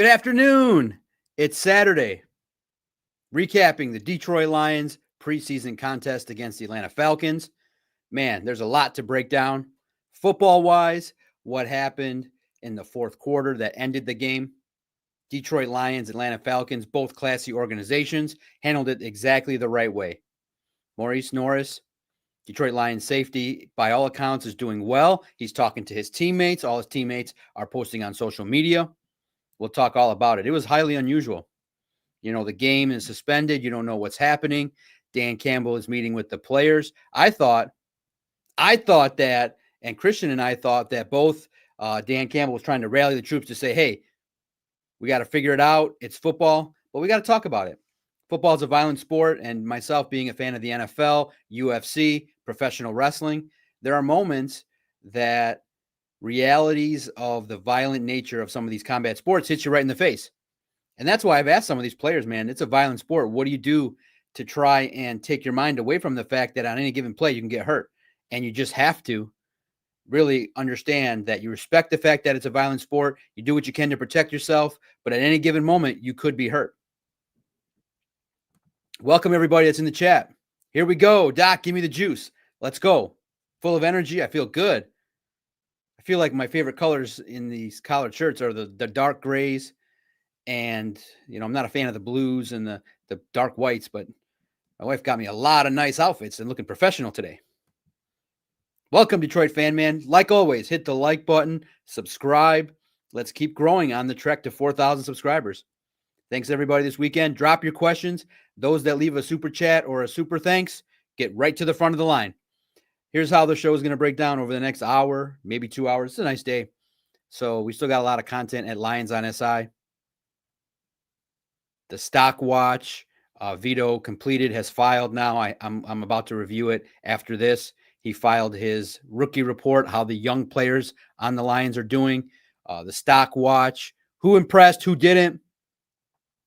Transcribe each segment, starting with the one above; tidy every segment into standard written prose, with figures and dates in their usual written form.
Good afternoon. It's Saturday. Recapping the Detroit Lions preseason contest against the Atlanta Falcons. Man, there's a lot to break down. Football-wise, what happened in the fourth quarter that ended the game. Detroit Lions, Atlanta Falcons, both classy organizations, handled it exactly the right way. Maurice Norris, Detroit Lions safety, by all accounts, is doing well. He's talking to his teammates. All his teammates are posting on social media. We'll talk all about it. It was highly unusual. You know, the game is suspended. You don't know what's happening. Dan Campbell is meeting with the players. I thought that, and Christian and I thought that both Dan Campbell was trying to rally the troops to say, hey, we got to figure it out. It's football, but we got to talk about it. Football is a violent sport, and myself being a fan of the NFL, UFC, professional wrestling, there are moments that realities of the violent nature of some of these combat sports hits you right in the face. And that's why I've asked some of these players, man, it's a violent sport. What do you do to try and take your mind away from the fact that on any given play you can get hurt? And you just have to really understand that you respect the fact that it's a violent sport. You do what you can to protect yourself, but at any given moment, you could be hurt. Welcome, everybody that's in the chat. Here we go. Doc, give me the juice. Let's go. Full of energy. I feel good. I feel like my favorite colors in these collared shirts are the dark grays. And, you know, I'm not a fan of the blues and the dark whites, but my wife got me a lot of nice outfits and looking professional today. Welcome, Detroit fan man. Like always, hit the like button, subscribe. Let's keep growing on the trek to 4,000 subscribers. Thanks, everybody, this weekend. Drop your questions. Those that leave a super chat or a super thanks, get right to the front of the line. Here's how the show is going to break down over the next hour, maybe 2 hours. It's a nice day. So we still got a lot of content at Lions on SI. The stock watch, Vito completed, has filed now. I'm about to review it after this. He filed his rookie report, how the young players on the Lions are doing. The stock watch, who impressed, who didn't.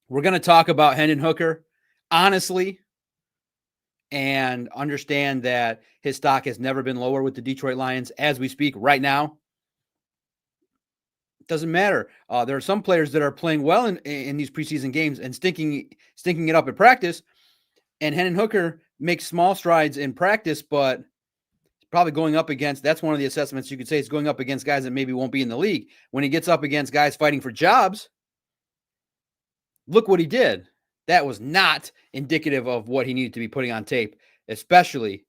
We're going to talk about Hendon Hooker, honestly, and understand that his stock has never been lower with the Detroit Lions as we speak right now. It doesn't matter. There are some players that are playing well in these preseason games and stinking it up in practice. And Hendon Hooker makes small strides in practice, but probably going up against, that's one of the assessments you could say, is going up against guys that maybe won't be in the league. When he gets up against guys fighting for jobs, look what he did. That was not indicative of what he needed to be putting on tape, especially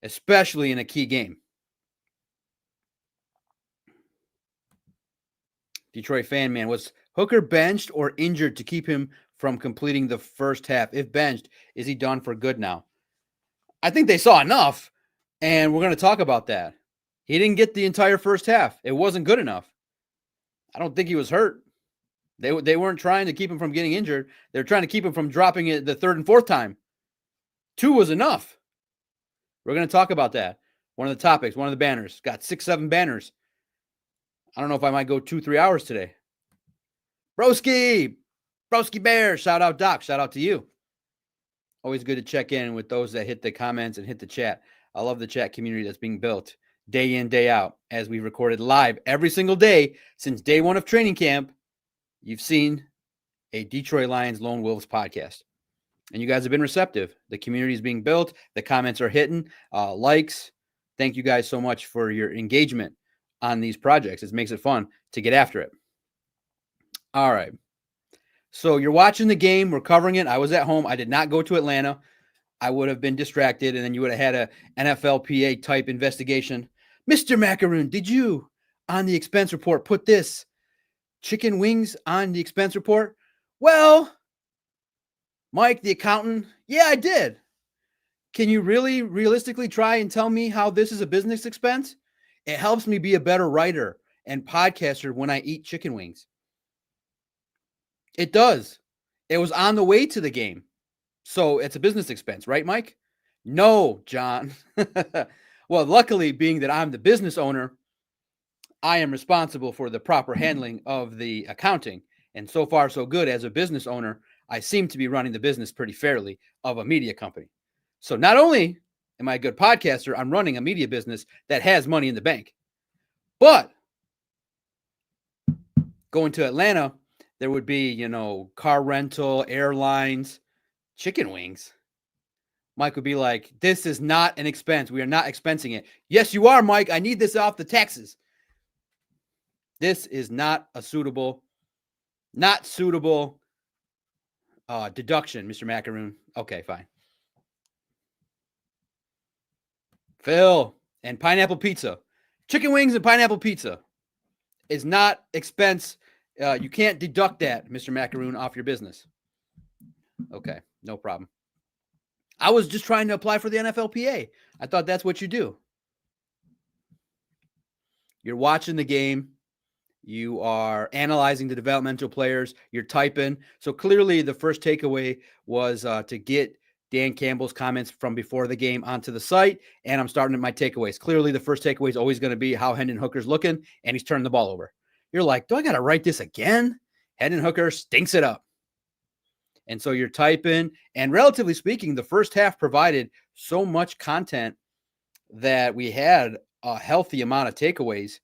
in a key game. Detroit fan man, was Hooker benched or injured to keep him from completing the first half? If benched, is he done for good now? I think they saw enough, and we're going to talk about that. He didn't get the entire first half. It wasn't good enough. I don't think he was hurt. They weren't trying to keep him from getting injured. They're trying to keep him from dropping it the third and fourth time. 2 was enough. We're going to talk about that. One of the topics, one of the banners. Got 6-7 banners. I don't know if I might go 2-3 hours today. Broski Bear. Shout out, Doc. Shout out to you. Always good to check in with those that hit the comments and hit the chat. I love the chat community that's being built day in, day out, as we recorded live every single day since day one of training camp. You've seen a Detroit Lions Lone Wolves podcast, and you guys have been receptive. The community is being built. The comments are hitting, likes. Thank you guys so much for your engagement on these projects. It makes it fun to get after it. All right. So you're watching the game. We're covering it. I was at home. I did not go to Atlanta. I would have been distracted, and then you would have had a NFLPA type investigation. Mr. Macaroon, did you, on the expense report, put this chicken wings on the expense report? Well, Mike, the accountant, yeah, I did. Can you really realistically try and tell me how this is a business expense? It helps me be a better writer and podcaster when I eat chicken wings. It does. It was on the way to the game. So it's a business expense, right, Mike? No, John. Well, luckily, being that I'm the business owner, I am responsible for the proper handling of the accounting. And so far, so good. As a business owner, I seem to be running the business pretty fairly of a media company. So not only am I a good podcaster, I'm running a media business that has money in the bank. But going to Atlanta, there would be, car rental, airlines, chicken wings. Mike would be like, this is not an expense. We are not expensing it. Yes, you are, Mike. I need this off the taxes. This is not suitable deduction, Mr. Macaroon. Okay, fine. Phil, and pineapple pizza. Chicken wings and pineapple pizza is not expense. You can't deduct that, Mr. Macaroon, off your business. Okay, no problem. I was just trying to apply for the NFLPA. I thought that's what you do. You're watching the game. You are analyzing the developmental players. You're typing. So clearly the first takeaway was to get Dan Campbell's comments from before the game onto the site. And I'm starting at my takeaways. Clearly the first takeaway is always going to be how Hendon Hooker's looking, and he's turning the ball over. You're like, do I got to write this again? Hendon Hooker stinks it up. And so you're typing, and relatively speaking, the first half provided so much content that we had a healthy amount of takeaways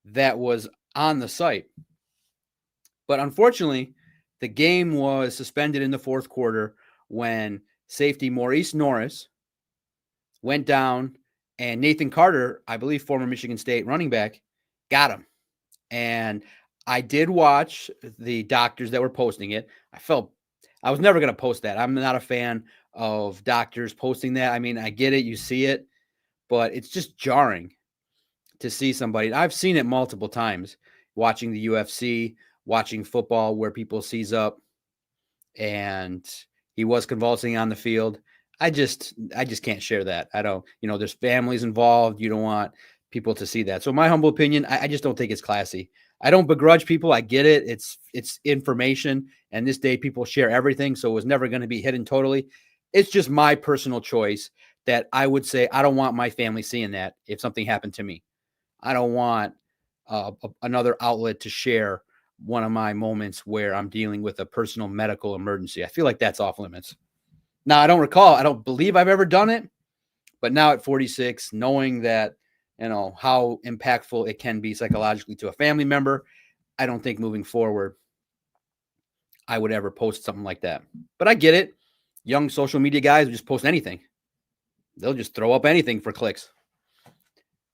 that was on the site. But unfortunately, the game was suspended in the fourth quarter when safety Maurice Norris went down, and Nathan Carter, I believe former Michigan State running back, got him. And I did watch the doctors that were posting it. I was never going to post that. I'm not a fan of doctors posting that. I mean, I get it. You see it, but it's just jarring to see somebody. I've seen it multiple times watching the UFC, watching football where people seize up, and he was convulsing on the field. I just can't share that. I don't, there's families involved. You don't want people to see that. So my humble opinion, I just don't think it's classy. I don't begrudge people. I get it. It's information. And this day people share everything. So it was never going to be hidden totally. It's just my personal choice that I would say, I don't want my family seeing that if something happened to me. I don't want another outlet to share one of my moments where I'm dealing with a personal medical emergency. I feel like that's off limits. Now, I don't believe I've ever done it, but now at 46, knowing that, how impactful it can be psychologically to a family member, I don't think moving forward, I would ever post something like that. But I get it. Young social media guys will just post anything. They'll just throw up anything for clicks.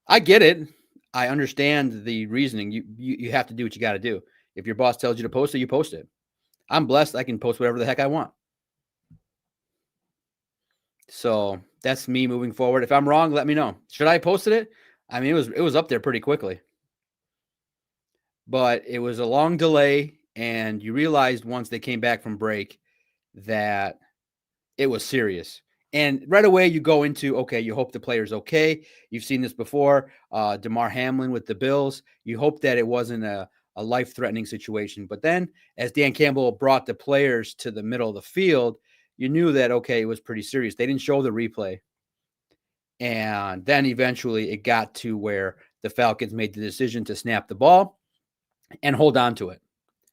I get it. I understand the reasoning. You have to do what you got to do. If your boss tells you to post it, you post it. I'm blessed. I can post whatever the heck I want. So that's me moving forward. If I'm wrong, let me know. Should I have posted it? I mean, it was up there pretty quickly. But it was a long delay, and you realized once they came back from break that it was serious. And right away you go into, okay, you hope the player's okay. You've seen this before. DeMar Hamlin with the Bills. You hope that it wasn't a life-threatening situation. But then as Dan Campbell brought the players to the middle of the field, you knew that, okay, it was pretty serious. They didn't show the replay. And then eventually it got to where the Falcons made the decision to snap the ball and hold on to it,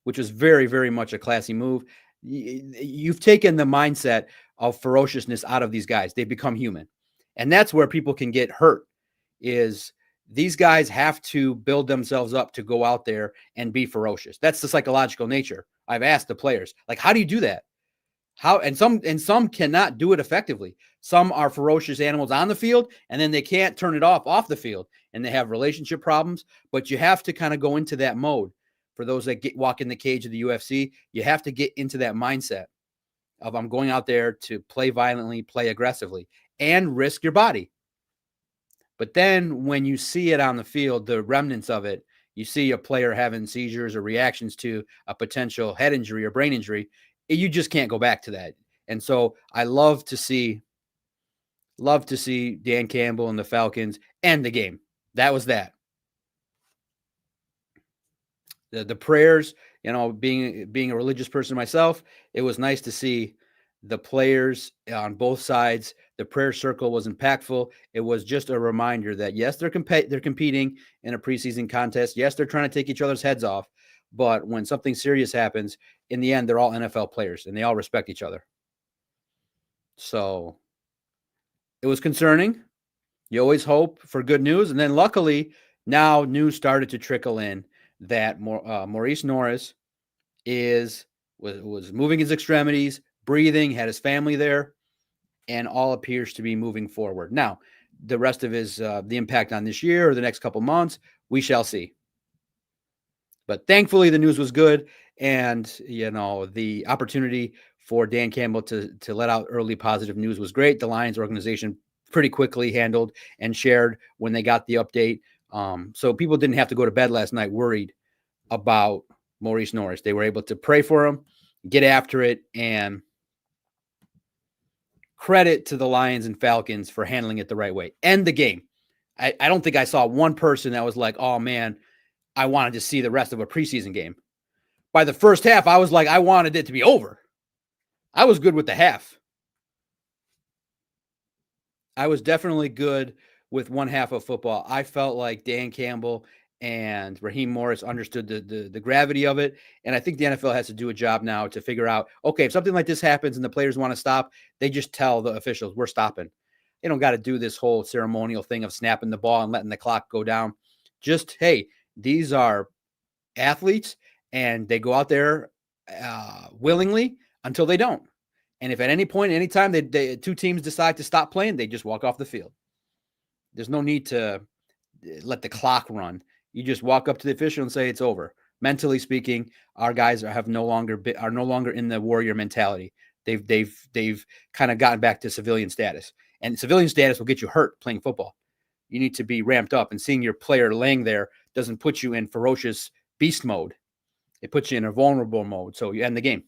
which was very, very much a classy move. You've taken the mindset of ferociousness out of these guys. They've become human. And that's where people can get hurt, is these guys have to build themselves up to go out there and be ferocious. That's the psychological nature. I've asked the players, like, how do you do that? And some cannot do it effectively. Some are ferocious animals on the field, and then they can't turn it off the field, and they have relationship problems. But you have to kind of go into that mode. For those that walk in the cage of the UFC, you have to get into that mindset of, I'm going out there to play violently, play aggressively, and risk your body. But then when you see it on the field, the remnants of it, you see a player having seizures or reactions to a potential head injury or brain injury, you just can't go back to that. And so I love to see Dan Campbell and the Falcons end the game. That was that. The prayers, being a religious person myself, it was nice to see the players on both sides. The prayer circle was impactful. It was just a reminder that, yes, they're competing in a preseason contest. Yes, they're trying to take each other's heads off. But when something serious happens, in the end, they're all NFL players, and they all respect each other. So it was concerning. You always hope for good news. And then luckily, now news started to trickle in that Maurice Norris was moving his extremities, breathing, had his family there, and all appears to be moving forward. Now, the rest of his the impact on this year or the next couple months, we shall see. But thankfully, the news was good, and the opportunity for Dan Campbell to let out early positive news was great. The Lions organization pretty quickly handled and shared when they got the update, so people didn't have to go to bed last night worried about Maurice Norris. They were able to pray for him, get after it, and credit to the Lions and Falcons for handling it the right way. End the game. I don't think I saw one person that was like, oh man, I wanted to see the rest of a preseason game. By the first half, I was like, I wanted it to be over. I was good with the half. I was definitely good with one half of football. I felt like Dan Campbell and Raheem Morris understood the gravity of it. And I think the NFL has to do a job now to figure out, okay, if something like this happens and the players want to stop, they just tell the officials, we're stopping. They don't got to do this whole ceremonial thing of snapping the ball and letting the clock go down. Just, hey, these are athletes and they go out there willingly until they don't. And if at any point, anytime they two teams decide to stop playing, they just walk off the field. There's no need to let the clock run. You just walk up to the official and say it's over. Mentally speaking, our guys are no longer in the warrior mentality. They've kind of gotten back to civilian status, and civilian status will get you hurt playing football. You need to be ramped up, and seeing your player laying there doesn't put you in ferocious beast mode. It puts you in a vulnerable mode, so you end the game.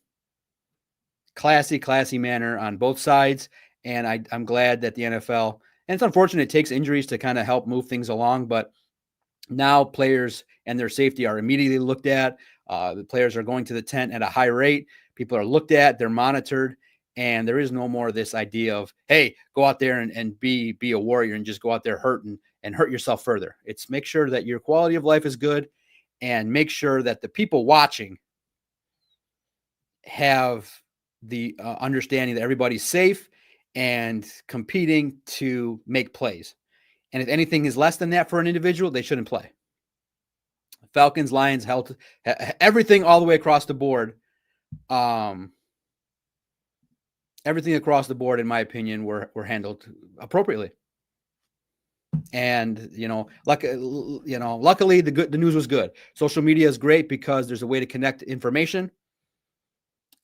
Classy manner on both sides, and I'm glad that the NFL, and it's unfortunate it takes injuries to kind of help move things along, but now players and their safety are immediately looked at. The players are going to the tent at a high rate. People are looked at, they're monitored, and there is no more of this idea of, hey, go out there and be a warrior and just go out there and hurt yourself further. It's make sure that your quality of life is good and make sure that the people watching have the understanding that everybody's safe and competing to make plays. And if anything is less than that for an individual, they shouldn't play. Falcons, Lions held everything all the way across the board. Everything across the board, in my opinion, were handled appropriately. And luckily the news was good. Social media is great because there's a way to connect information,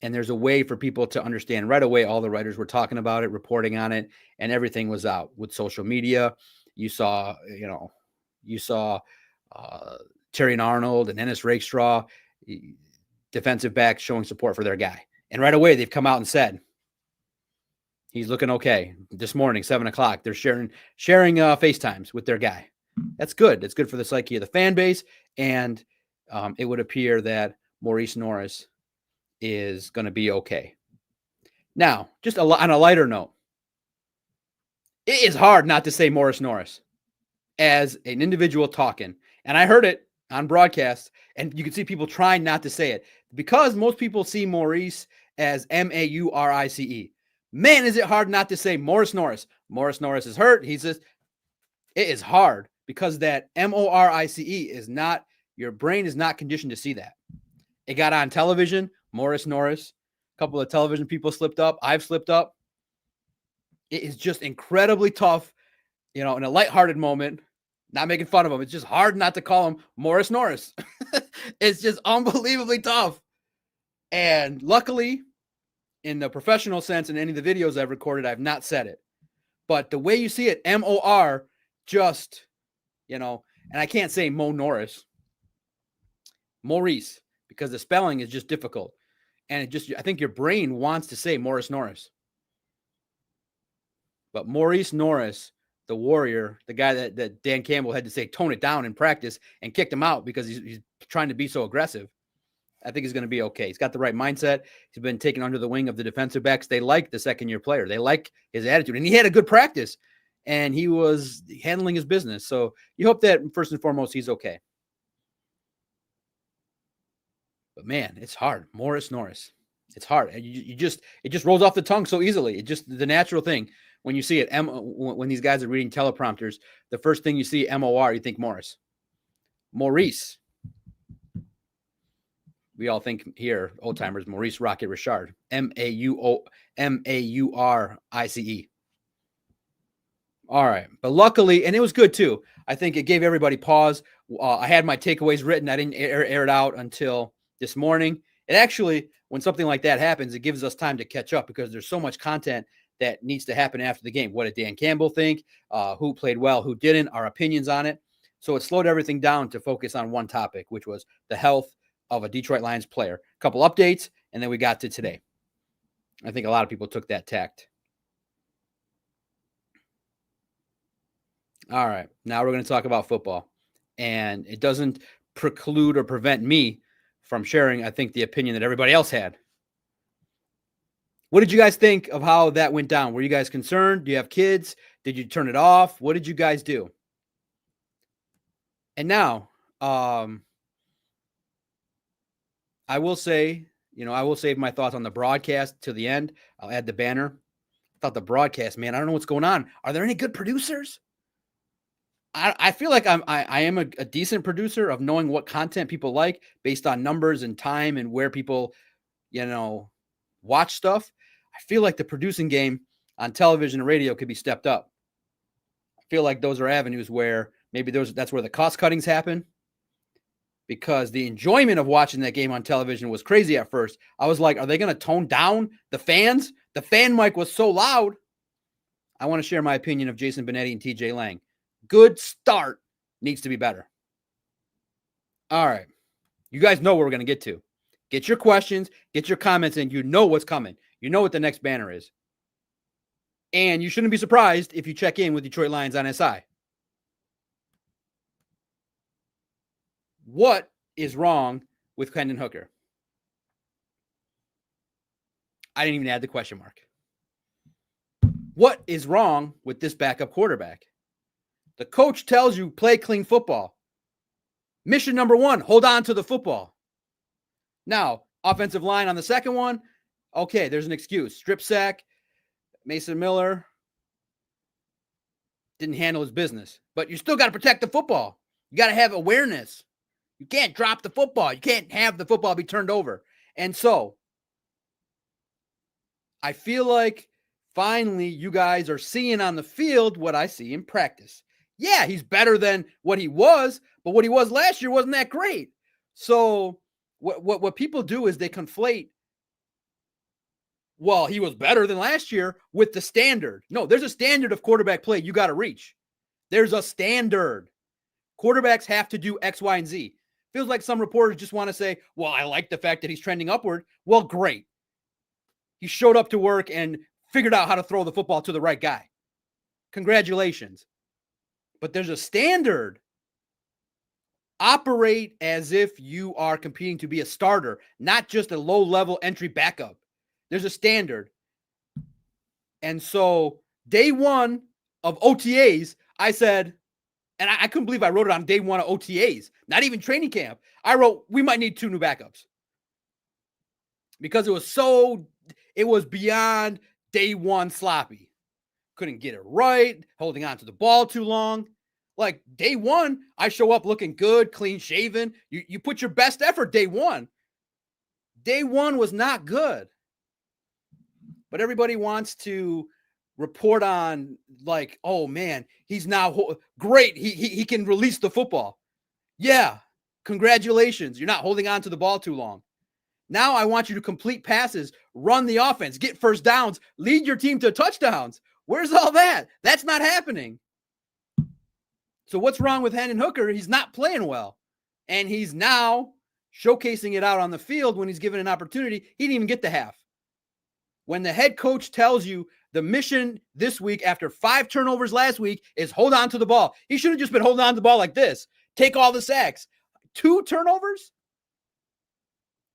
and there's a way for people to understand right away. All the writers were talking about it, reporting on it, and everything was out with social media. You saw Terry and Arnold and Ennis Rakestraw, defensive backs, showing support for their guy. And right away, they've come out and said, he's looking okay. This morning, 7:00, they're sharing FaceTimes with their guy. That's good. It's good for the psyche of the fan base. And it would appear that Maurice Norris is going to be okay. Now, just on a lighter note, it is hard not to say Maurice Norris as an individual talking. And I heard it on broadcast, and you can see people trying not to say it because most people see Maurice as Maurice. Man, is it hard not to say Maurice Norris. Maurice Norris is hurt. It is hard because that Maurice is not, your brain is not conditioned to see that. It got on television, Maurice Norris. A couple of television people slipped up. I've slipped up. It is just incredibly tough, in a lighthearted moment, not making fun of him. It's just hard not to call him Maurice Norris. It's just unbelievably tough. And luckily, in the professional sense, in any of the videos I've recorded, I've not said it. But the way you see it, M-O-R, just, and I can't say Mo Norris. Maurice, because the spelling is just difficult. And I think your brain wants to say Maurice Norris. But Maurice Norris, the warrior, the guy that Dan Campbell had to say, tone it down in practice and kicked him out because he's trying to be so aggressive. I think he's going to be okay. He's got the right mindset. He's been taken under the wing of the defensive backs. They like the second-year player. They like his attitude. And he had a good practice, and he was handling his business. So you hope that, first and foremost, he's okay. But, man, it's hard. Maurice Norris. It's hard. It just rolls off the tongue so easily. It's just the natural thing. When you see it, when these guys are reading teleprompters, the first thing you see, M-O-R, you think Morris. Maurice. We all think here, old timers, Maurice Rocket Richard, Maurice. All right. But luckily, and it was good too. I think it gave everybody pause. I had my takeaways written. I didn't air it out until this morning. It actually, when something like that happens, it gives us time to catch up because there's so much content that needs to happen after the game. What did Dan Campbell think? Who played well? Who didn't? Our opinions on it. So it slowed everything down to focus on one topic, which was the health of a Detroit Lions player. A couple updates, and then we got to today. I think a lot of people took that tact. All right. Now we're going to talk about football. And it doesn't preclude or prevent me from sharing, I think, the opinion that everybody else had. What did you guys think of how that went down? Were you guys concerned? Do you have kids? Did you turn it off? What did you guys do? And now, I will say, I will save my thoughts on the broadcast to the end. I'll add the banner. I thought the broadcast, man, I don't know what's going on. Are there any good producers? I feel like I am a decent producer of knowing what content people like based on numbers and time and where people, watch stuff. I feel like the producing game on television and radio could be stepped up. I feel like those are avenues where maybe that's where the cost cuttings happen, because the enjoyment of watching that game on television was crazy at first. I was like, are they going to tone down the fans? The fan mic was so loud. I want to share my opinion of Jason Benetti and TJ Lang. Good start, needs to be better. All right. You guys know where we're going to get to. Get your questions, get your comments in. You know what's coming. You know what the next banner is. And you shouldn't be surprised if you check in with Detroit Lions on SI. What is wrong with Hendon Hooker? I didn't even add the question mark. What is wrong with this backup quarterback? The coach tells you play clean football. Mission number 1, hold on to the football. Now, offensive line on the second one, okay, there's an excuse. Strip sack, Mason Miller didn't handle his business. But you still got to protect the football. You got to have awareness. You can't drop the football. You can't have the football be turned over. And so, I feel like finally you guys are seeing on the field what I see in practice. Yeah, he's better than what he was, but what he was last year wasn't that great. So what people do is they conflate, well, he was better than last year with the standard. No, there's a standard of quarterback play you got to reach. There's a standard. Quarterbacks have to do X, Y, and Z. Feels like some reporters just want to say, well, I like the fact that he's trending upward. Well, great. He showed up to work and figured out how to throw the football to the right guy. Congratulations. But there's a standard. Operate as if you are competing to be a starter, not just a low-level entry backup. There's a standard. And so day one of OTAs, I said, and I couldn't believe I wrote it on day one of OTAs, not even training camp. I wrote, we might need 2 new backups. Because it was beyond day one sloppy. Couldn't get it right, holding on to the ball too long. Like day one, I show up looking good, clean shaven. You put your best effort day one. Day one was not good. But everybody wants to report on like, oh man, he's now great. He can release the football. Yeah, congratulations. You're not holding on to the ball too long. Now I want you to complete passes, run the offense, get first downs, lead your team to touchdowns. Where's all that? That's not happening. So what's wrong with Hendon Hooker? He's not playing well. And he's now showcasing it out on the field when he's given an opportunity. He didn't even get the half. When the head coach tells you the mission this week after 5 turnovers last week is hold on to the ball. He should have just been holding on to the ball like this. Take all the sacks. 2 turnovers?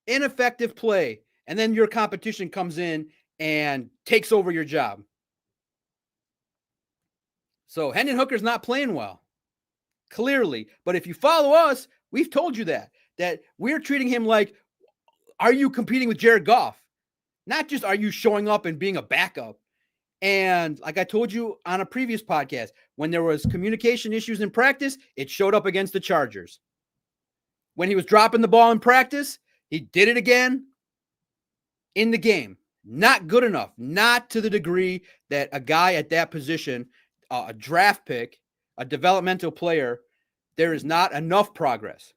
Ineffective play. And then your competition comes in and takes over your job. So Hendon Hooker's not playing well. Clearly. But if you follow us, we've told you that we're treating him like, are you competing with Jared Goff? Not just are you showing up and being a backup. And like I told you on a previous podcast, when there was communication issues in practice, it showed up against the Chargers. When he was dropping the ball in practice, He did it again in the game. Not good enough. Not to the degree that a guy at that position, a draft pick, a developmental player, there is not enough progress.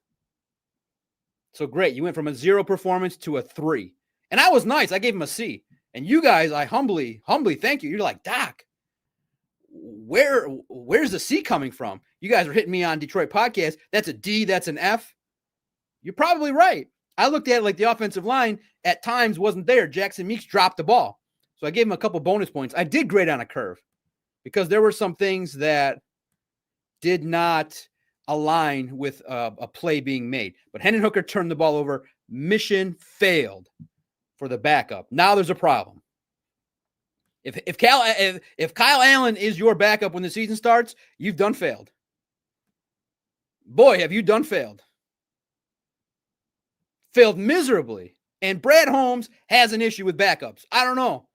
So great. You went from a 0 performance to a 3. And I was nice. I gave him a C. And you guys, I humbly thank you. You're like, Doc, where's the C coming from? You guys are hitting me on Detroit podcast. That's a D. That's an F. You're probably right. I looked at it like the offensive line at times wasn't there. Jackson Meeks dropped the ball. So I gave him a couple bonus points. I did grade on a curve because there were some things that did not align with a play being made. But Hendon Hooker turned the ball over. Mission failed for the backup. Now there's a problem. If Kyle Allen is your backup when the season starts, you've done failed. Boy, have you done failed. Failed miserably. And Brad Holmes has an issue with backups. I don't know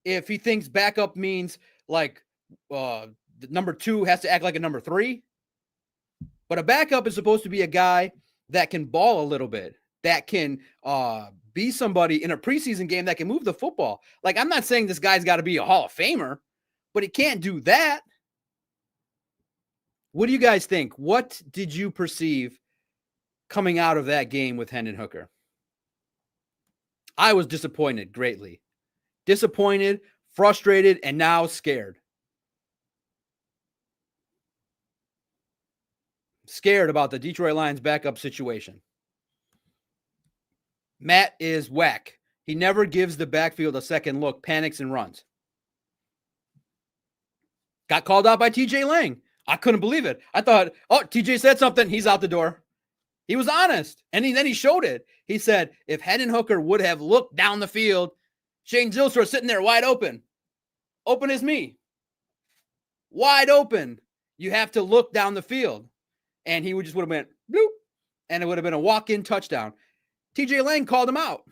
if he thinks backup means like the number 2 has to act like a number 3. But a backup is supposed to be a guy that can ball a little bit, that can be somebody in a preseason game that can move the football. Like, I'm not saying this guy's got to be a Hall of Famer, but he can't do that. What do you guys think? What did you perceive coming out of that game with Hendon Hooker? I was disappointed greatly. Disappointed, frustrated, and now scared. Scared about the Detroit Lions backup situation. Matt is whack. He never gives the backfield a second look, panics and runs. Got called out by TJ Lang. I couldn't believe it. I thought, oh, TJ said something. He's out the door. He was honest. And then he showed it. He said, if Hendon Hooker would have looked down the field, Shane Zylstra sitting there wide open. Open as me. Wide open. You have to look down the field. And he would have went bloop. And it would have been a walk-in touchdown. TJ Lang called him out.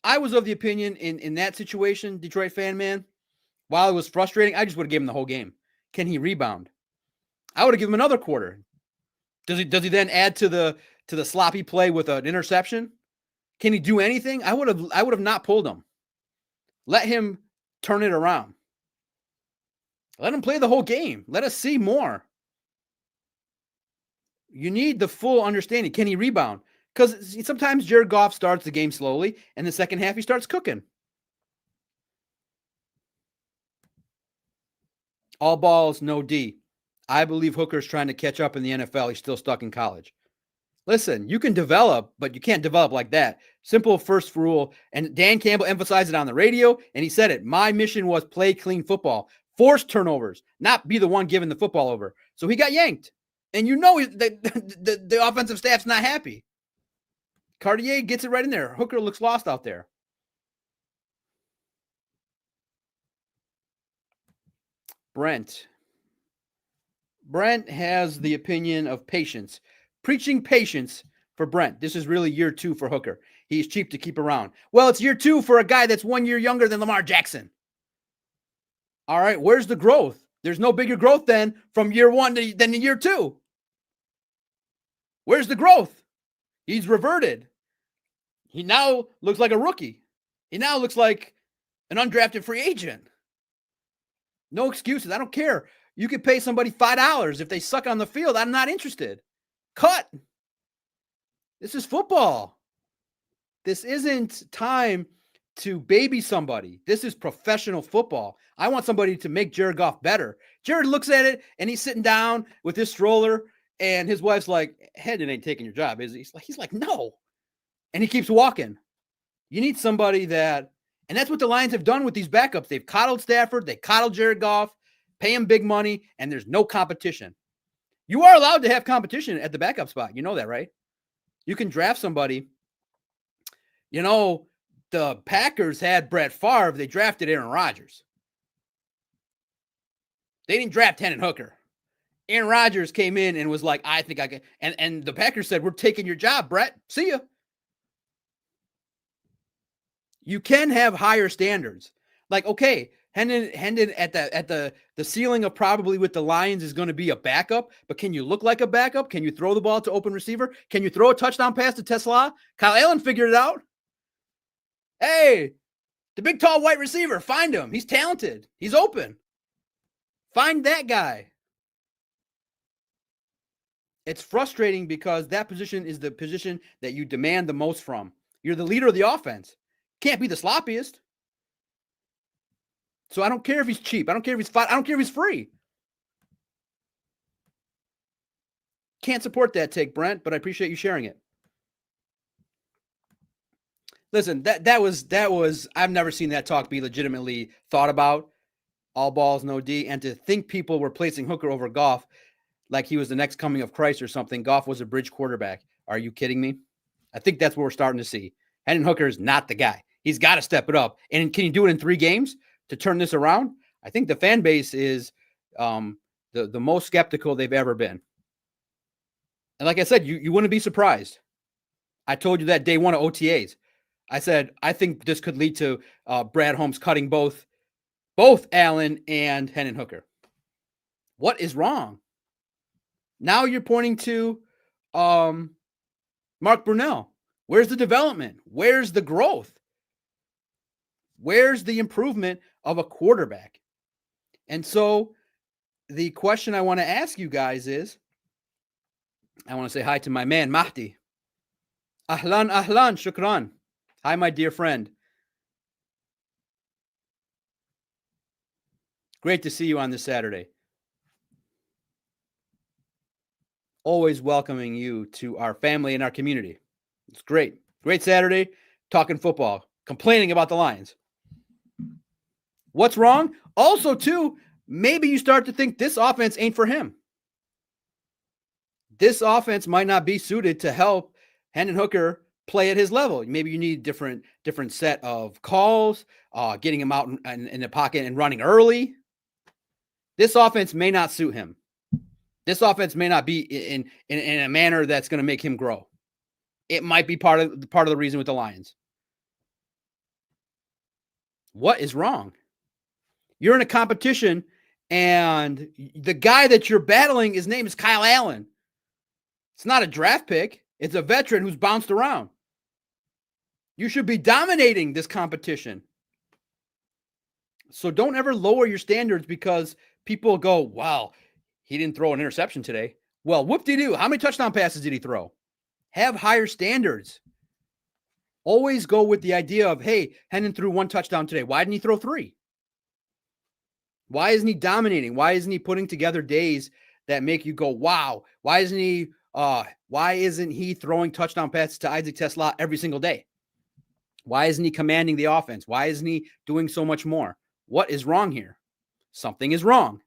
I was of the opinion in that situation, Detroit fan man, while it was frustrating, I just would have given him the whole game. Can he rebound? I would have given him another quarter. Does he then add to the sloppy play with an interception? Can he do anything? I would have not pulled him. Let him turn it around. Let him play the whole game. Let us see more. You need the full understanding. Can he rebound? Because sometimes Jared Goff starts the game slowly, and the second half he starts cooking. All balls, no D. I believe Hooker's trying to catch up in the NFL. He's still stuck in college. Listen, you can develop, but you can't develop like that. Simple first rule. And Dan Campbell emphasized it on the radio, and he said it. My mission was play clean football, force turnovers, not be the one giving the football over. So he got yanked. And you know the offensive staff's not happy. Cartier gets it right in there. Hooker looks lost out there. Brent has the opinion of patience. Preaching patience for Brent. This is really year 2 for Hooker. He's cheap to keep around. Well, it's year 2 for a guy that's 1 year younger than Lamar Jackson. All right, where's the growth? There's no bigger growth then from year 1 than in year 2. Where's the growth? He's reverted. He now looks like a rookie. He now looks like an undrafted free agent. No excuses. I don't care. You could pay somebody $5 if they suck on the field. I'm not interested. Cut. This is football. This isn't time to baby somebody. This is professional football. I want somebody to make Jared Goff better. Jared looks at it, and he's sitting down with his stroller, and his wife's like, Hendon ain't taking your job, is he? He's like, no. And he keeps walking. You need somebody that, and that's what the Lions have done with these backups. They've coddled Stafford. They coddled Jared Goff, pay him big money, and there's no competition. You are allowed to have competition at the backup spot. You know that, right? You can draft somebody. You know, the Packers had Brett Favre. They drafted Aaron Rodgers. They didn't draft Hendon Hooker. Aaron Rodgers came in and was like, I think I can. And the Packers said, we're taking your job, Brett. See ya. You can have higher standards. Like, okay, Hendon at the ceiling of probably with the Lions is going to be a backup, but can you look like a backup? Can you throw the ball to open receiver? Can you throw a touchdown pass to Tesla? Kyle Allen figured it out. Hey, the big, tall, white receiver, find him. He's talented. He's open. Find that guy. It's frustrating because that position is the position that you demand the most from. You're the leader of the offense. Can't be the sloppiest. So I don't care if he's cheap. I don't care if he's fat. I don't care if he's free. Can't support that take, Brent, but I appreciate you sharing it. Listen, that was I've never seen that talk be legitimately thought about. All balls, no D. And to think people were placing Hooker over Goff like he was the next coming of Christ or something. Goff was a bridge quarterback. Are you kidding me? I think that's what we're starting to see. Hendon Hooker is not the guy. He's got to step it up. And can he do it in 3 games to turn this around? I think the fan base is the most skeptical they've ever been. And like I said, you wouldn't be surprised. I told you that day one of OTAs. I said, I think this could lead to Brad Holmes cutting both Allen and Hendon Hooker. What is wrong? Now you're pointing to Mark Brunell. Where's the development? Where's the growth? Where's the improvement of a quarterback? And so the question I want to ask you guys is, I want to say hi to my man, Mahdi. Ahlan, shukran. Hi, my dear friend. Great to see you on this Saturday. Always welcoming you to our family and our community. It's great. Great Saturday, talking football, complaining about the Lions. What's wrong? Also, too, maybe you start to think this offense ain't for him. This offense might not be suited to help Hendon Hooker play at his level. Maybe you need different set of calls, getting him out in the pocket and running early. This offense may not suit him. This offense may not be in a manner that's going to make him grow. It might be part of the reason with the Lions. What is wrong? You're in a competition, and the guy that you're battling, his name is Kyle Allen. It's not a draft pick. It's a veteran who's bounced around. You should be dominating this competition. So don't ever lower your standards because people go, wow, he didn't throw an interception today. Well, whoop-de-doo. How many touchdown passes did he throw? Have higher standards. Always go with the idea of, hey, Hendon threw 1 touchdown today. Why didn't he throw 3? Why isn't he dominating? Why isn't he putting together days that make you go, wow? Why isn't he throwing touchdown passes to Isaac Tesla every single day? Why isn't he commanding the offense? Why isn't he doing so much more? What is wrong here? Something is wrong.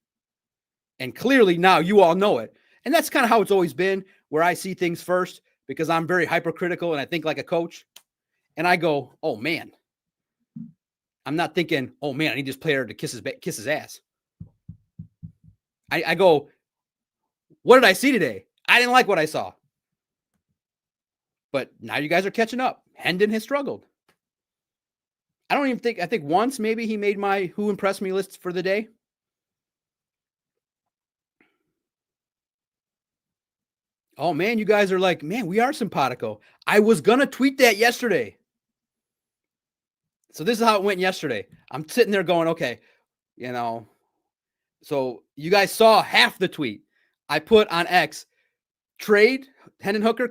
And clearly now you all know it. And that's kind of how it's always been, where I see things first because I'm very hypercritical and I think like a coach. And I go, oh, man. I'm not thinking, oh, man, I need this player to kiss his ass. I go, what did I see today? I didn't like what I saw. But now you guys are catching up. Hendon has struggled. I think once maybe he made my who impressed me list for the day. Oh, man, you guys are like, man, we are simpatico. I was going to tweet that yesterday. So this is how it went yesterday. I'm sitting there going, okay, so you guys saw half the tweet. I put on X, trade, Hendon Hooker, ?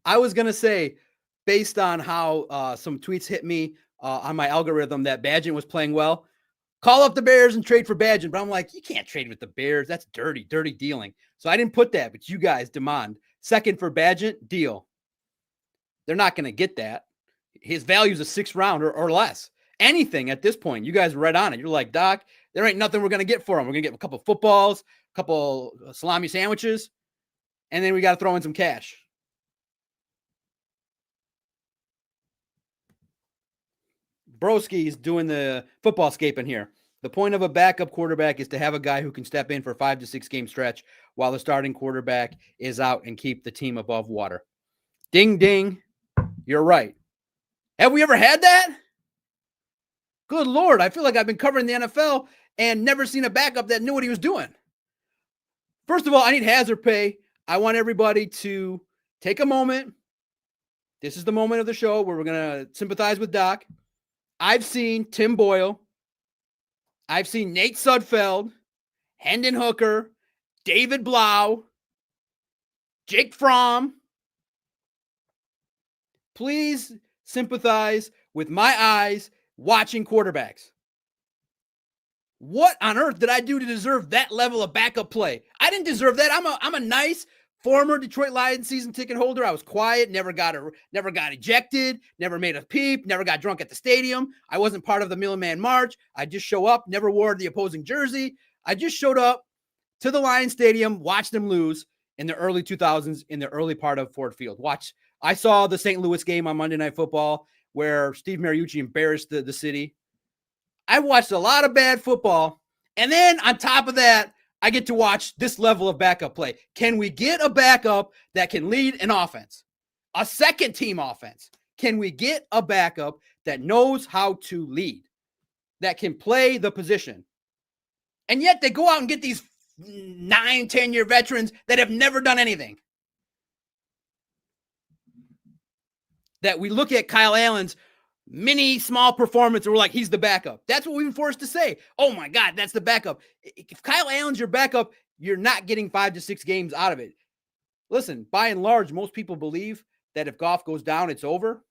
I was going to say, based on how some tweets hit me on my algorithm that Badgett was playing well, call up the Bears and trade for Badgett. But I'm like, you can't trade with the Bears. That's dirty dealing. So I didn't put that, but you guys demand. Second for Badgett, deal. They're not going to get that. His value is a 6th round or less. Anything at this point. You guys are right on it. You're like, Doc, there ain't nothing we're going to get for him. We're going to get a couple footballs, a couple salami sandwiches, and then we got to throw in some cash. Broski's doing the football scaping here. The point of a backup quarterback is to have a guy who can step in for a 5 to 6 game stretch while the starting quarterback is out and keep the team above water. Ding, ding. You're right. Have we ever had that? Good Lord, I feel like I've been covering the NFL and never seen a backup that knew what he was doing. First of all, I need hazard pay. I want everybody to take a moment. This is the moment of the show where we're going to sympathize with Doc. I've seen Tim Boyle. I've seen Nate Sudfeld, Hendon Hooker, David Blau, Jake Fromm. Please sympathize with my eyes watching quarterbacks. What on earth did I do to deserve that level of backup play? I didn't deserve that. I'm a nice former Detroit Lions season ticket holder. I was quiet, never got ejected, never made a peep, never got drunk at the stadium. I wasn't part of the Million Man March. I just show up, never wore the opposing jersey. I just showed up to the Lions Stadium, watched them lose in the early 2000s in the early part of Ford Field. I saw the St. Louis game on Monday Night Football where Steve Mariucci embarrassed the city. I watched a lot of bad football. And then on top of that, I get to watch this level of backup play. Can we get a backup that can lead an offense? A second team offense. Can we get a backup that knows how to lead? That can play the position? And yet they go out and get these 9, 10-year veterans that have never done anything. That we look at Kyle Allen's mini small performance and we're like, he's the backup. That's what we've been forced to say. Oh my God, that's the backup. If Kyle Allen's your backup, you're not getting 5 to 6 games out of it. Listen, by and large, most people believe that if Goff goes down, it's over.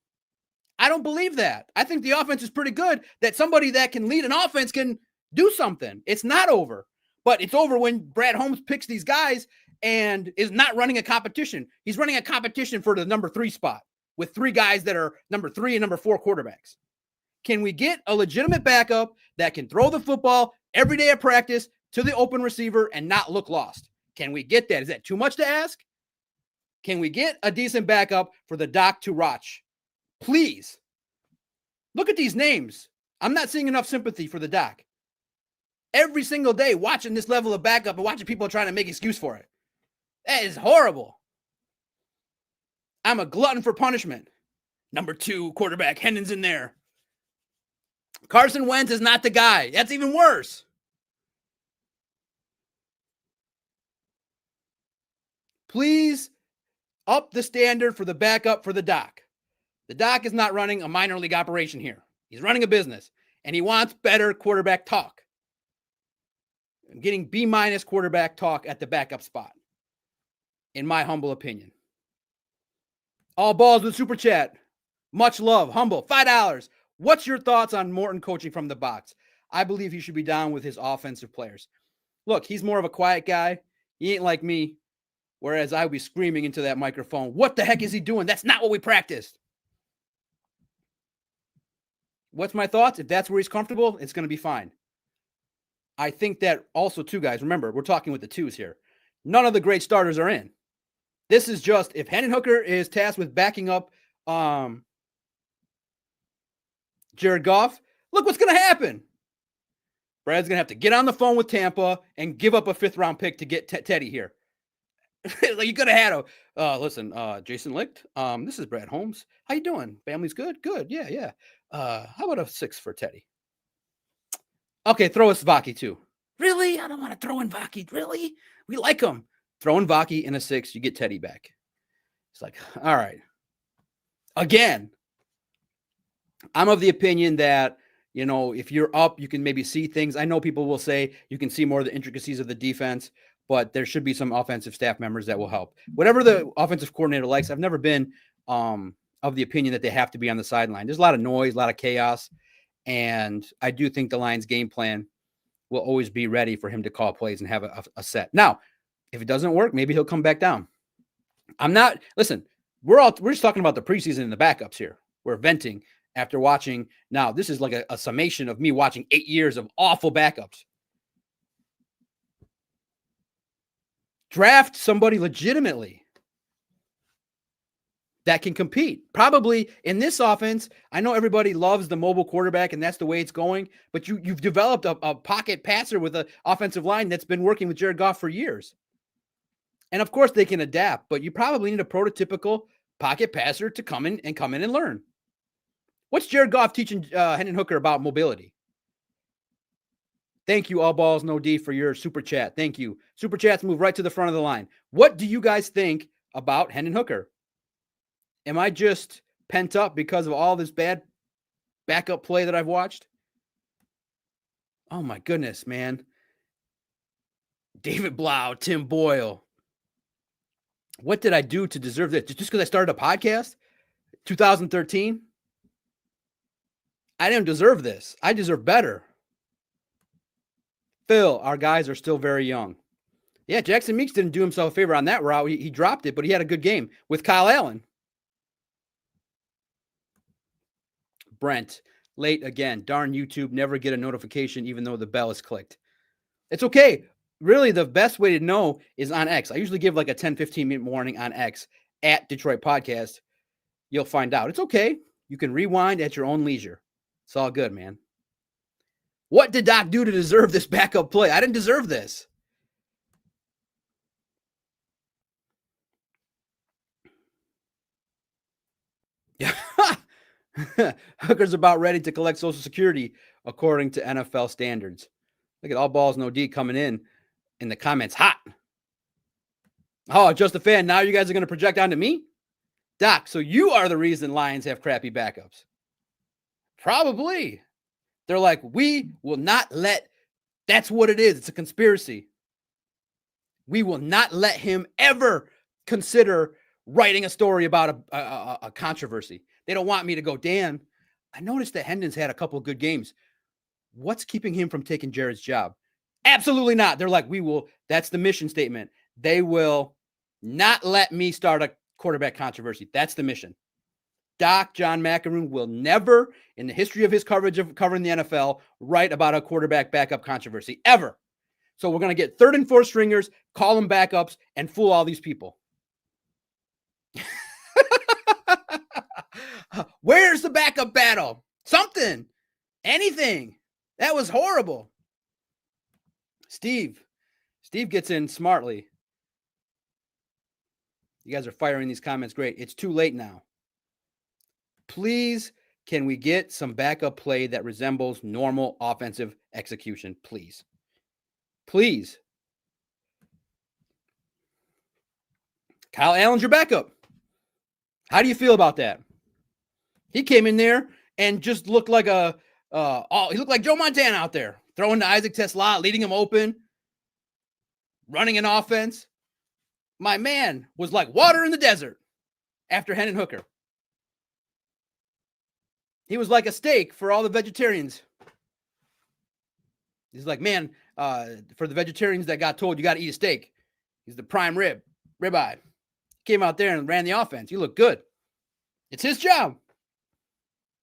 I don't believe that. I think the offense is pretty good, that somebody that can lead an offense can do something. It's not over, but it's over when Brad Holmes picks these guys and is not running a competition. He's running a competition for the number 3 spot with 3 guys that are number 3 and number 4 quarterbacks. Can we get a legitimate backup that can throw the football every day at practice to the open receiver and not look lost? Can we get that? Is that too much to ask? Can we get a decent backup for the Doc to watch? Please. Look at these names. I'm not seeing enough sympathy for the Doc. Every single day watching this level of backup and watching people trying to make excuse for it. That is horrible. I'm a glutton for punishment. Number 2 quarterback, Hendon's in there. Carson Wentz is not the guy. That's even worse. Please up the standard for the backup for the Doc. The Doc is not running a minor league operation here. He's running a business, and he wants better quarterback talk. I'm getting B- quarterback talk at the backup spot, in my humble opinion. All balls with Super Chat. Much love. Humble. $5. What's your thoughts on Morton coaching from the box? I believe he should be down with his offensive players. Look, he's more of a quiet guy. He ain't like me, whereas I would be screaming into that microphone. What the heck is he doing? That's not what we practiced. What's my thoughts? If that's where he's comfortable, it's going to be fine. I think that also, too, guys, remember, we're talking with the twos here. None of the great starters are in. This is just, if Hendon Hooker is tasked with backing up Jared Goff, look what's going to happen. Brad's going to have to get on the phone with Tampa and give up a 5th-round pick to get Teddy here. Like, you could have had a, listen, Jason Licht, this is Brad Holmes. How you doing? Family's good? Good, yeah. How about a 6 for Teddy? Okay, throw us Vaki too. Really? I don't want to throw in Vaki. Really? We like him. Throw in Vaki in a 6, you get Teddy back. It's like, all right. Again, I'm of the opinion that, you know, if you're up, you can maybe see things. I know people will say you can see more of the intricacies of the defense, but there should be some offensive staff members that will help. Whatever the offensive coordinator likes, I've never been of the opinion that they have to be on the sideline. There's a lot of noise, a lot of chaos, and I do think the Lions' game plan will always be ready for him to call plays and have a set. Now, if it doesn't work, maybe he'll come back down. Listen, we're just talking about the preseason and the backups here. We're venting after watching. Now, this is like a summation of me watching 8 years of awful backups. Draft somebody legitimately that can compete. Probably in this offense, I know everybody loves the mobile quarterback, and that's the way it's going, but you've developed a pocket passer with an offensive line that's been working with Jared Goff for years. And of course they can adapt, but you probably need a prototypical pocket passer to come in and learn. What's Jared Goff teaching Hendon Hooker about mobility? Thank you, All Balls No D, for your super chat. Thank you. Super chats move right to the front of the line. What do you guys think about Hendon Hooker? Am I just pent up because of all this bad backup play that I've watched? Oh my goodness, man. David Blau, Tim Boyle. What did I do to deserve this? Just because I started a podcast? 2013? I didn't deserve this. I deserve better. Phil, our guys are still very young. Yeah, Jackson Meeks didn't do himself a favor on that route. He dropped it, but he had a good game with Kyle Allen. Brent, late again. Darn YouTube, never get a notification even though the bell is clicked. It's okay. Really, the best way to know is on X. I usually give like a 10, 15-minute warning on X at Detroit Podcast. You'll find out. It's okay. You can rewind at your own leisure. It's all good, man. What did Doc do to deserve this backup play? I didn't deserve this. Yeah. Hooker's about ready to collect Social Security according to NFL standards. Look at All Balls No D coming in the comments. Hot. Oh, just a fan. Now you guys are going to project onto me? Doc, so you are the reason Lions have crappy backups. Probably. They're like, we will not let, that's what it is. It's a conspiracy. We will not let him ever consider writing a story about a controversy. They don't want me to go, Dan, I noticed that Hendon's had a couple of good games. What's keeping him from taking Jared's job? Absolutely not. They're like, we will, that's the mission statement. They will not let me start a quarterback controversy. That's the mission. Doc John McEnroe will never, in the history of his coverage of covering the NFL, write about a quarterback backup controversy, ever. So we're going to get third and fourth stringers, call them backups, and fool all these people. Where's the backup battle? Something. Anything. That was horrible. Steve gets in smartly. You guys are firing these comments great. It's too late now. Please, can we get some backup play that resembles normal offensive execution, please? Please. Kyle Allen's your backup. How do you feel about that? He came in there and just looked like he looked like Joe Montana out there, throwing to Isaac Tesla, leading him open, running an offense. My man was like water in the desert after Hendon Hooker. He was like a steak for all the vegetarians. He's like, man, for the vegetarians that got told you got to eat a steak, he's the prime ribeye. Came out there and ran the offense. He looked good. It's his job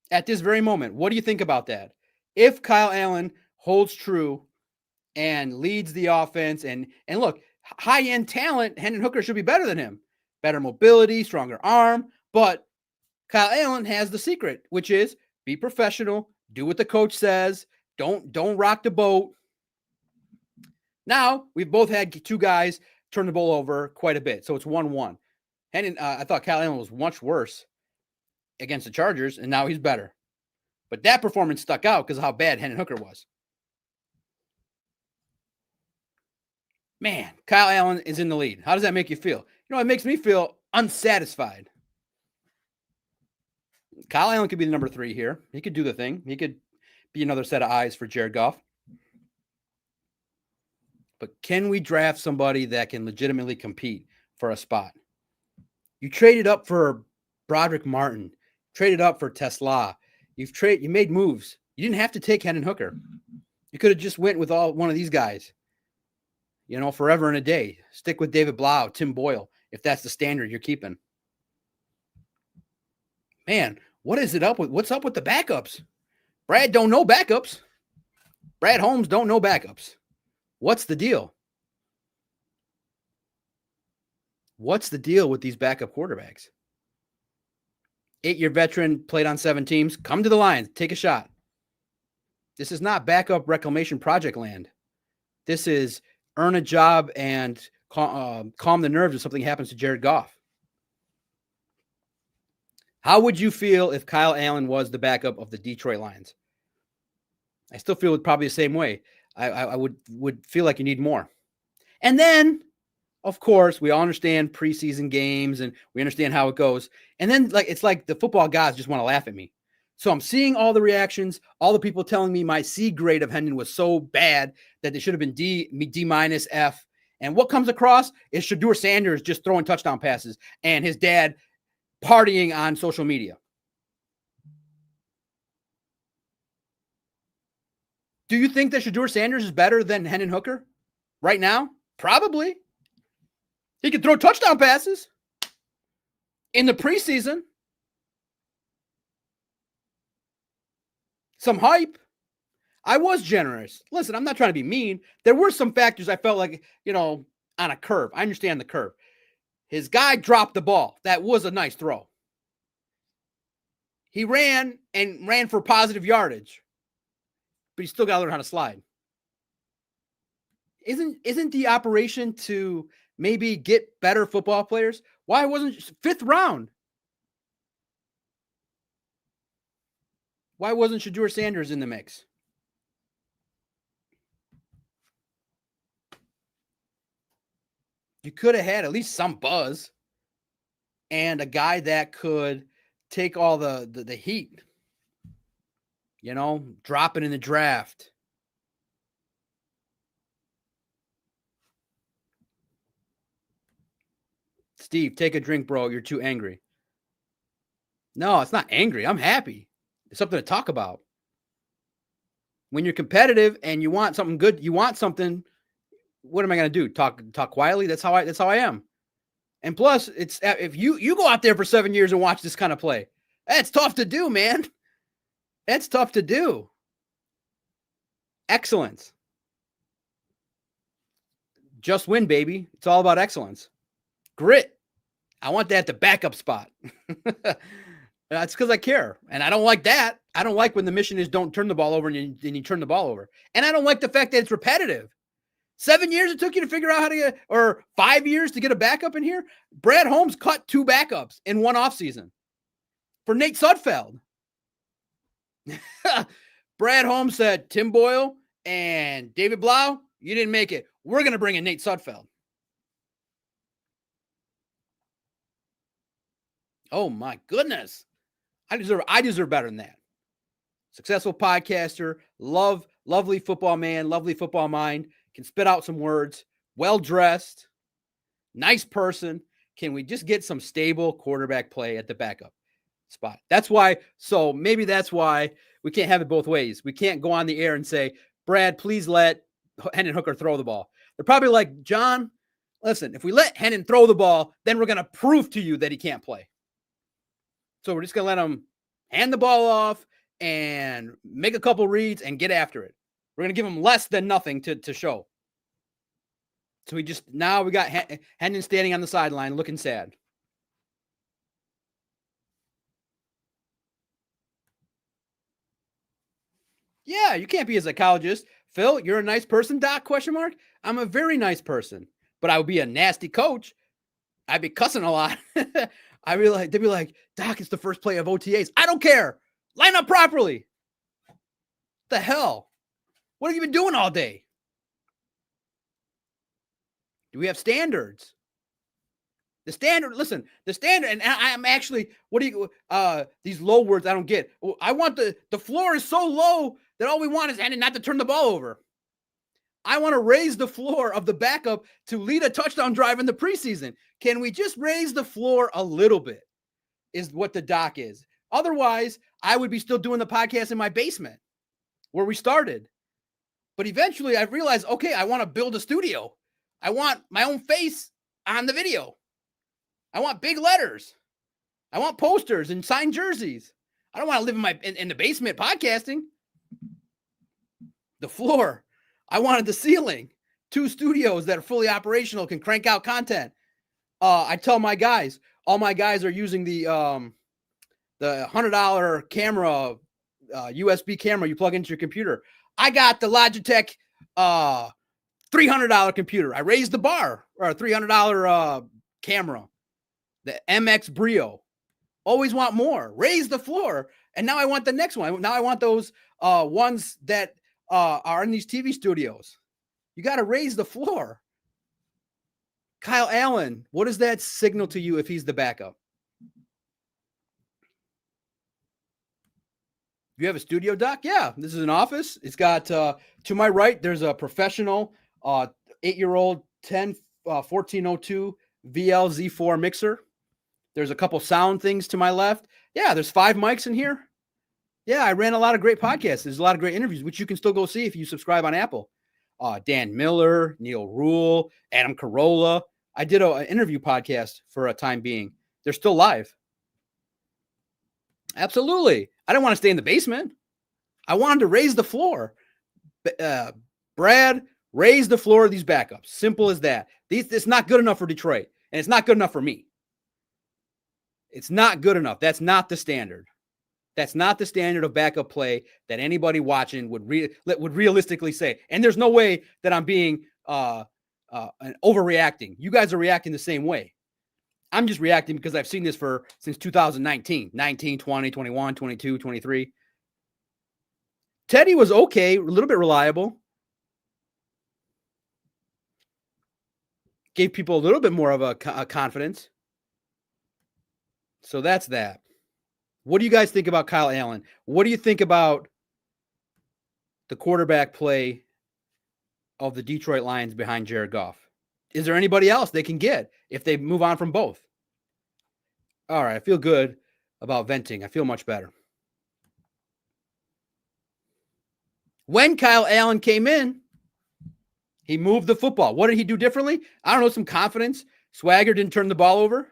at this very moment. What do you think about that? If Kyle Allen holds true and leads the offense, and look, high-end talent, Hendon Hooker should be better than him. Better mobility, stronger arm, but Kyle Allen has the secret, which is be professional, do what the coach says, don't rock the boat. Now, we've both had two guys turn the ball over quite a bit, so it's 1-1. And I thought Kyle Allen was much worse against the Chargers, and now he's better. But that performance stuck out because of how bad Hendon Hooker was. Man, Kyle Allen is in the lead. How does that make you feel? You know, it makes me feel unsatisfied. Kyle Allen could be the number 3 here. He could do the thing. He could be another set of eyes for Jared Goff. But can we draft somebody that can legitimately compete for a spot? You traded up for Broderick Martin, traded up for Tesla. You made moves. You didn't have to take Hendon Hooker. You could have just went with one of these guys. You know, forever and a day. Stick with David Blau, Tim Boyle, if that's the standard you're keeping. Man, what's up with the backups? Brad don't know backups. Brad Holmes don't know backups. What's the deal? What's the deal with these backup quarterbacks? 8-year veteran, played on 7 teams. Come to the Lions. Take a shot. This is not backup reclamation project land. This is earn a job and calm the nerves if something happens to Jared Goff. How would you feel if Kyle Allen was the backup of the Detroit Lions? I still feel probably the same way. I would feel like you need more. And then, of course, we all understand preseason games and we understand how it goes. And then, it's like the football guys just want to laugh at me. So I'm seeing all the reactions, all the people telling me my C grade of Hendon was so bad that they should have been D minus F. And what comes across is Shedeur Sanders just throwing touchdown passes and his dad partying on social media. Do you think that Shedeur Sanders is better than Hendon Hooker right now? Probably. He could throw touchdown passes in the preseason. Some hype. I was generous. Listen, I'm not trying to be mean. There were some factors I felt like, on a curve. I understand the curve. His guy dropped the ball. That was a nice throw. He ran for positive yardage, but he still got to learn how to slide. Isn't the operation to maybe get better football players? Why wasn't 5th round? Why wasn't Shedeur Sanders in the mix? You could have had at least some buzz and a guy that could take all the heat, drop it in the draft. Steve, take a drink, bro. You're too angry. No, it's not angry. I'm happy. It's something to talk about. When you're competitive and you want something good, you want something. What am I going to do? Talk quietly? That's how I am. And plus, it's if you go out there for 7 years and watch this kind of play, that's tough to do, man. That's tough to do. Excellence. Just win, baby. It's all about excellence. Grit. I want that at the backup spot. That's because I care. And I don't like that. I don't like when the mission is don't turn the ball over and you turn the ball over. And I don't like the fact that it's repetitive. 7 years it took you to figure out how to get, or 5 years to get a backup in here. Brad Holmes cut 2 backups in one offseason for Nate Sudfeld. Brad Holmes said, Tim Boyle and David Blau, you didn't make it. We're going to bring in Nate Sudfeld. Oh my goodness. I deserve better than that. Successful podcaster, lovely football man, lovely football mind, can spit out some words, well-dressed, nice person. Can we just get some stable quarterback play at the backup spot? Maybe that's why we can't have it both ways. We can't go on the air and say, Brad, please let Hendon Hooker throw the ball. They're probably like, John, listen, if we let Hendon throw the ball, then we're going to prove to you that he can't play. So we're just going to let him hand the ball off and make a couple reads and get after it. We're going to give him less than nothing to show. So we got Hendon standing on the sideline looking sad. Yeah, you can't be a psychologist. Phil, you're a nice person, Doc, ? I'm a very nice person, but I would be a nasty coach. I'd be cussing a lot. they'd be like, Doc, it's the first play of OTAs. I don't care. Line up properly. The hell? What have you been doing all day? Do we have standards? The standard, and I'm actually, these low words I don't get. I want the floor is so low that all we want is Hendon not to turn the ball over. I want to raise the floor of the backup to lead a touchdown drive in the preseason. Can we just raise the floor a little bit is what the doc is. Otherwise, I would be still doing the podcast in my basement where we started. But eventually I realized, okay, I want to build a studio. I want my own face on the video. I want big letters. I want posters and signed jerseys. I don't want to live in the basement podcasting. The floor. I wanted the ceiling. 2 studios that are fully operational, can crank out content. I tell my guys, all my guys are using the $100 camera, USB camera you plug into your computer. I got the Logitech $300 computer. I raised the bar, or a $300 camera, the MX Brio. Always want more. Raise the floor. And now I want the next one. Now I want those ones that are in these TV studios. You got to raise the floor. Kyle Allen, what does that signal to you if he's the backup? You have a studio, Doc? Yeah, this is an office. It's got, to my right, there's a professional 8-year-old 1402 VLZ4 mixer. There's a couple sound things to my left. Yeah, there's 5 mics in here. Yeah, I ran a lot of great podcasts. There's a lot of great interviews, which you can still go see if you subscribe on Apple. Dan Miller, Neil Rule, Adam Carolla. I did an interview podcast for a time being. They're still live. Absolutely. I don't want to stay in the basement. I wanted to raise the floor. Brad, raise the floor of these backups. Simple as that. It's not good enough for Detroit, and it's not good enough for me. It's not good enough. That's not the standard. That's not the standard of backup play that anybody watching would realistically say. And there's no way that I'm being overreacting. You guys are reacting the same way. I'm just reacting because I've seen this since 2019, 19, 20, 21, 22, 23. Teddy was okay, a little bit reliable. Gave people a little bit more of a confidence. So that's that. What do you guys think about Kyle Allen? What do you think about the quarterback play of the Detroit Lions behind Jared Goff? Is there anybody else they can get if they move on from both? All right, I feel good about venting. I feel much better. When Kyle Allen came in, he moved the football. What did he do differently? I don't know, some confidence. Swagger didn't turn the ball over.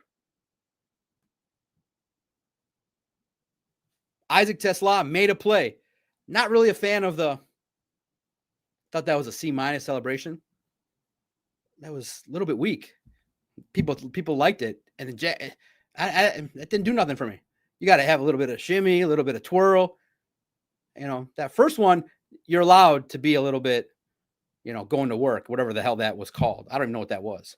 Isaac Tesla made a play. Not really a fan of thought that was a C- celebration. That was a little bit weak. People liked it. And it didn't do nothing for me. You got to have a little bit of shimmy, a little bit of twirl. That first one, you're allowed to be a little bit, going to work, whatever the hell that was called. I don't even know what that was.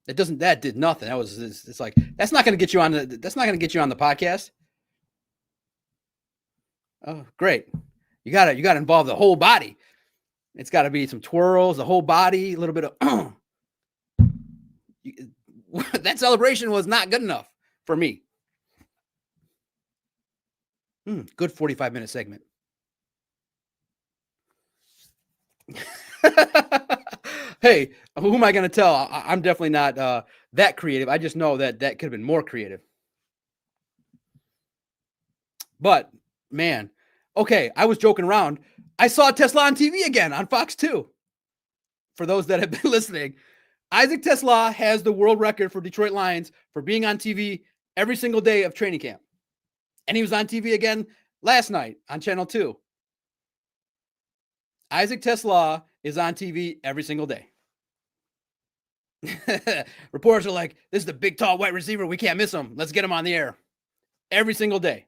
That did nothing. It's like, that's not going to get you on the podcast. Oh, great. You got to involve the whole body. It's got to be some twirls, the whole body, a little bit of, that celebration was not good enough for me. Good 45-minute segment. Hey, who am I going to tell? I'm definitely not that creative. I just know that could have been more creative. But, man, okay, I was joking around. I saw Tesla on TV again on Fox 2. For those that have been listening, Isaac Tesla has the world record for Detroit Lions for being on TV every single day of training camp. And he was on TV again last night on Channel 2. Isaac Tesla is on TV every single day. Reporters are like, this is the big, tall, white receiver. We can't miss him. Let's get him on the air. Every single day.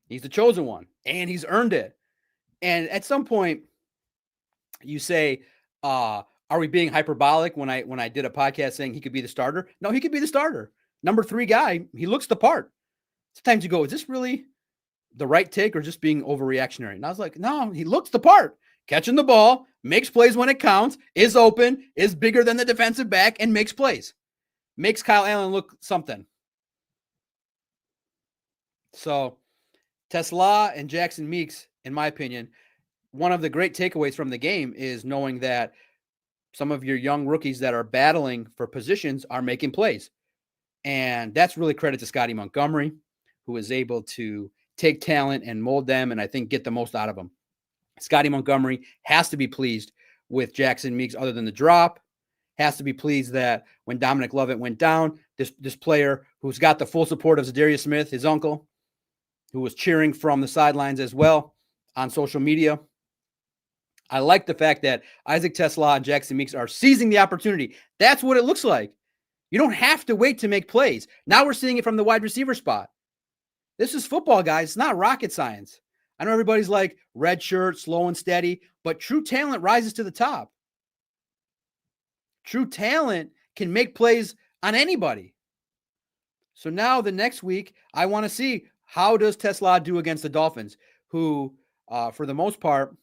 He's the chosen one, and he's earned it. And at some point, you say, are we being hyperbolic when I did a podcast saying he could be the starter? No, he could be the starter. Number 3 guy. He looks the part. Sometimes you go, is this really the right take or just being overreactionary? And I was like, no, he looks the part. Catching the ball, makes plays when it counts, is open, is bigger than the defensive back, and makes plays. Makes Kyle Allen look something. So Tesla and Jackson Meeks, in my opinion, one of the great takeaways from the game is knowing that some of your young rookies that are battling for positions are making plays. And that's really credit to Scotty Montgomery, who is able to take talent and mold them and I think get the most out of them. Scotty Montgomery has to be pleased with Jackson Meeks other than the drop. Has to be pleased that when Dominic Lovett went down, this player who's got the full support of Zadarius Smith, his uncle, who was cheering from the sidelines as well on social media. I like the fact that Isaac Tesla and Jackson Meeks are seizing the opportunity. That's what it looks like. You don't have to wait to make plays. Now we're seeing it from the wide receiver spot. This is football, guys. It's not rocket science. I know everybody's like red shirt, slow and steady, but true talent rises to the top. True talent can make plays on anybody. So now the next week, I want to see how does Tesla do against the Dolphins, who, for the most part,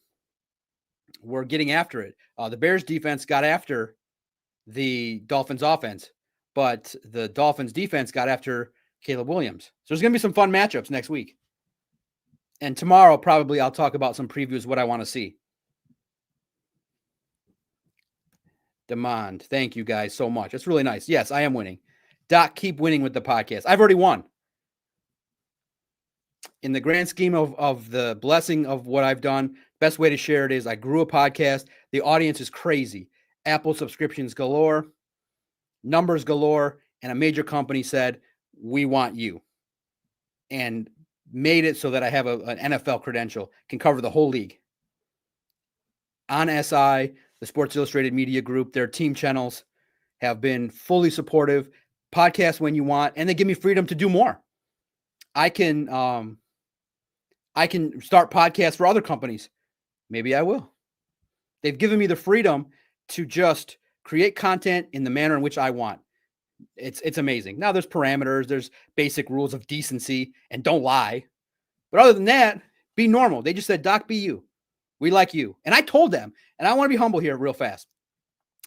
were getting after it. The Bears defense got after the Dolphins offense, but the Dolphins defense got after Caleb Williams. So there's going to be some fun matchups next week. And tomorrow, probably I'll talk about some previews, what I want to see. Demand. Thank you guys so much. It's really nice. Yes, I am winning. Doc, keep winning with the podcast. I've already won. In the grand scheme of the blessing of what I've done, best way to share it is I grew a podcast. The audience is crazy. Apple subscriptions galore, numbers galore, and a major company said, we want you. And made it so that I have an NFL credential, can cover the whole league. On SI, the Sports Illustrated Media Group, their team channels have been fully supportive. Podcast when you want, and they give me freedom to do more. I can start podcasts for other companies. Maybe I will. They've given me the freedom to just create content in the manner in which I want. It's amazing. Now there's parameters, there's basic rules of decency, and don't lie. But other than that, be normal. They just said, Doc, be you. We like you. And I told them, and I want to be humble here real fast.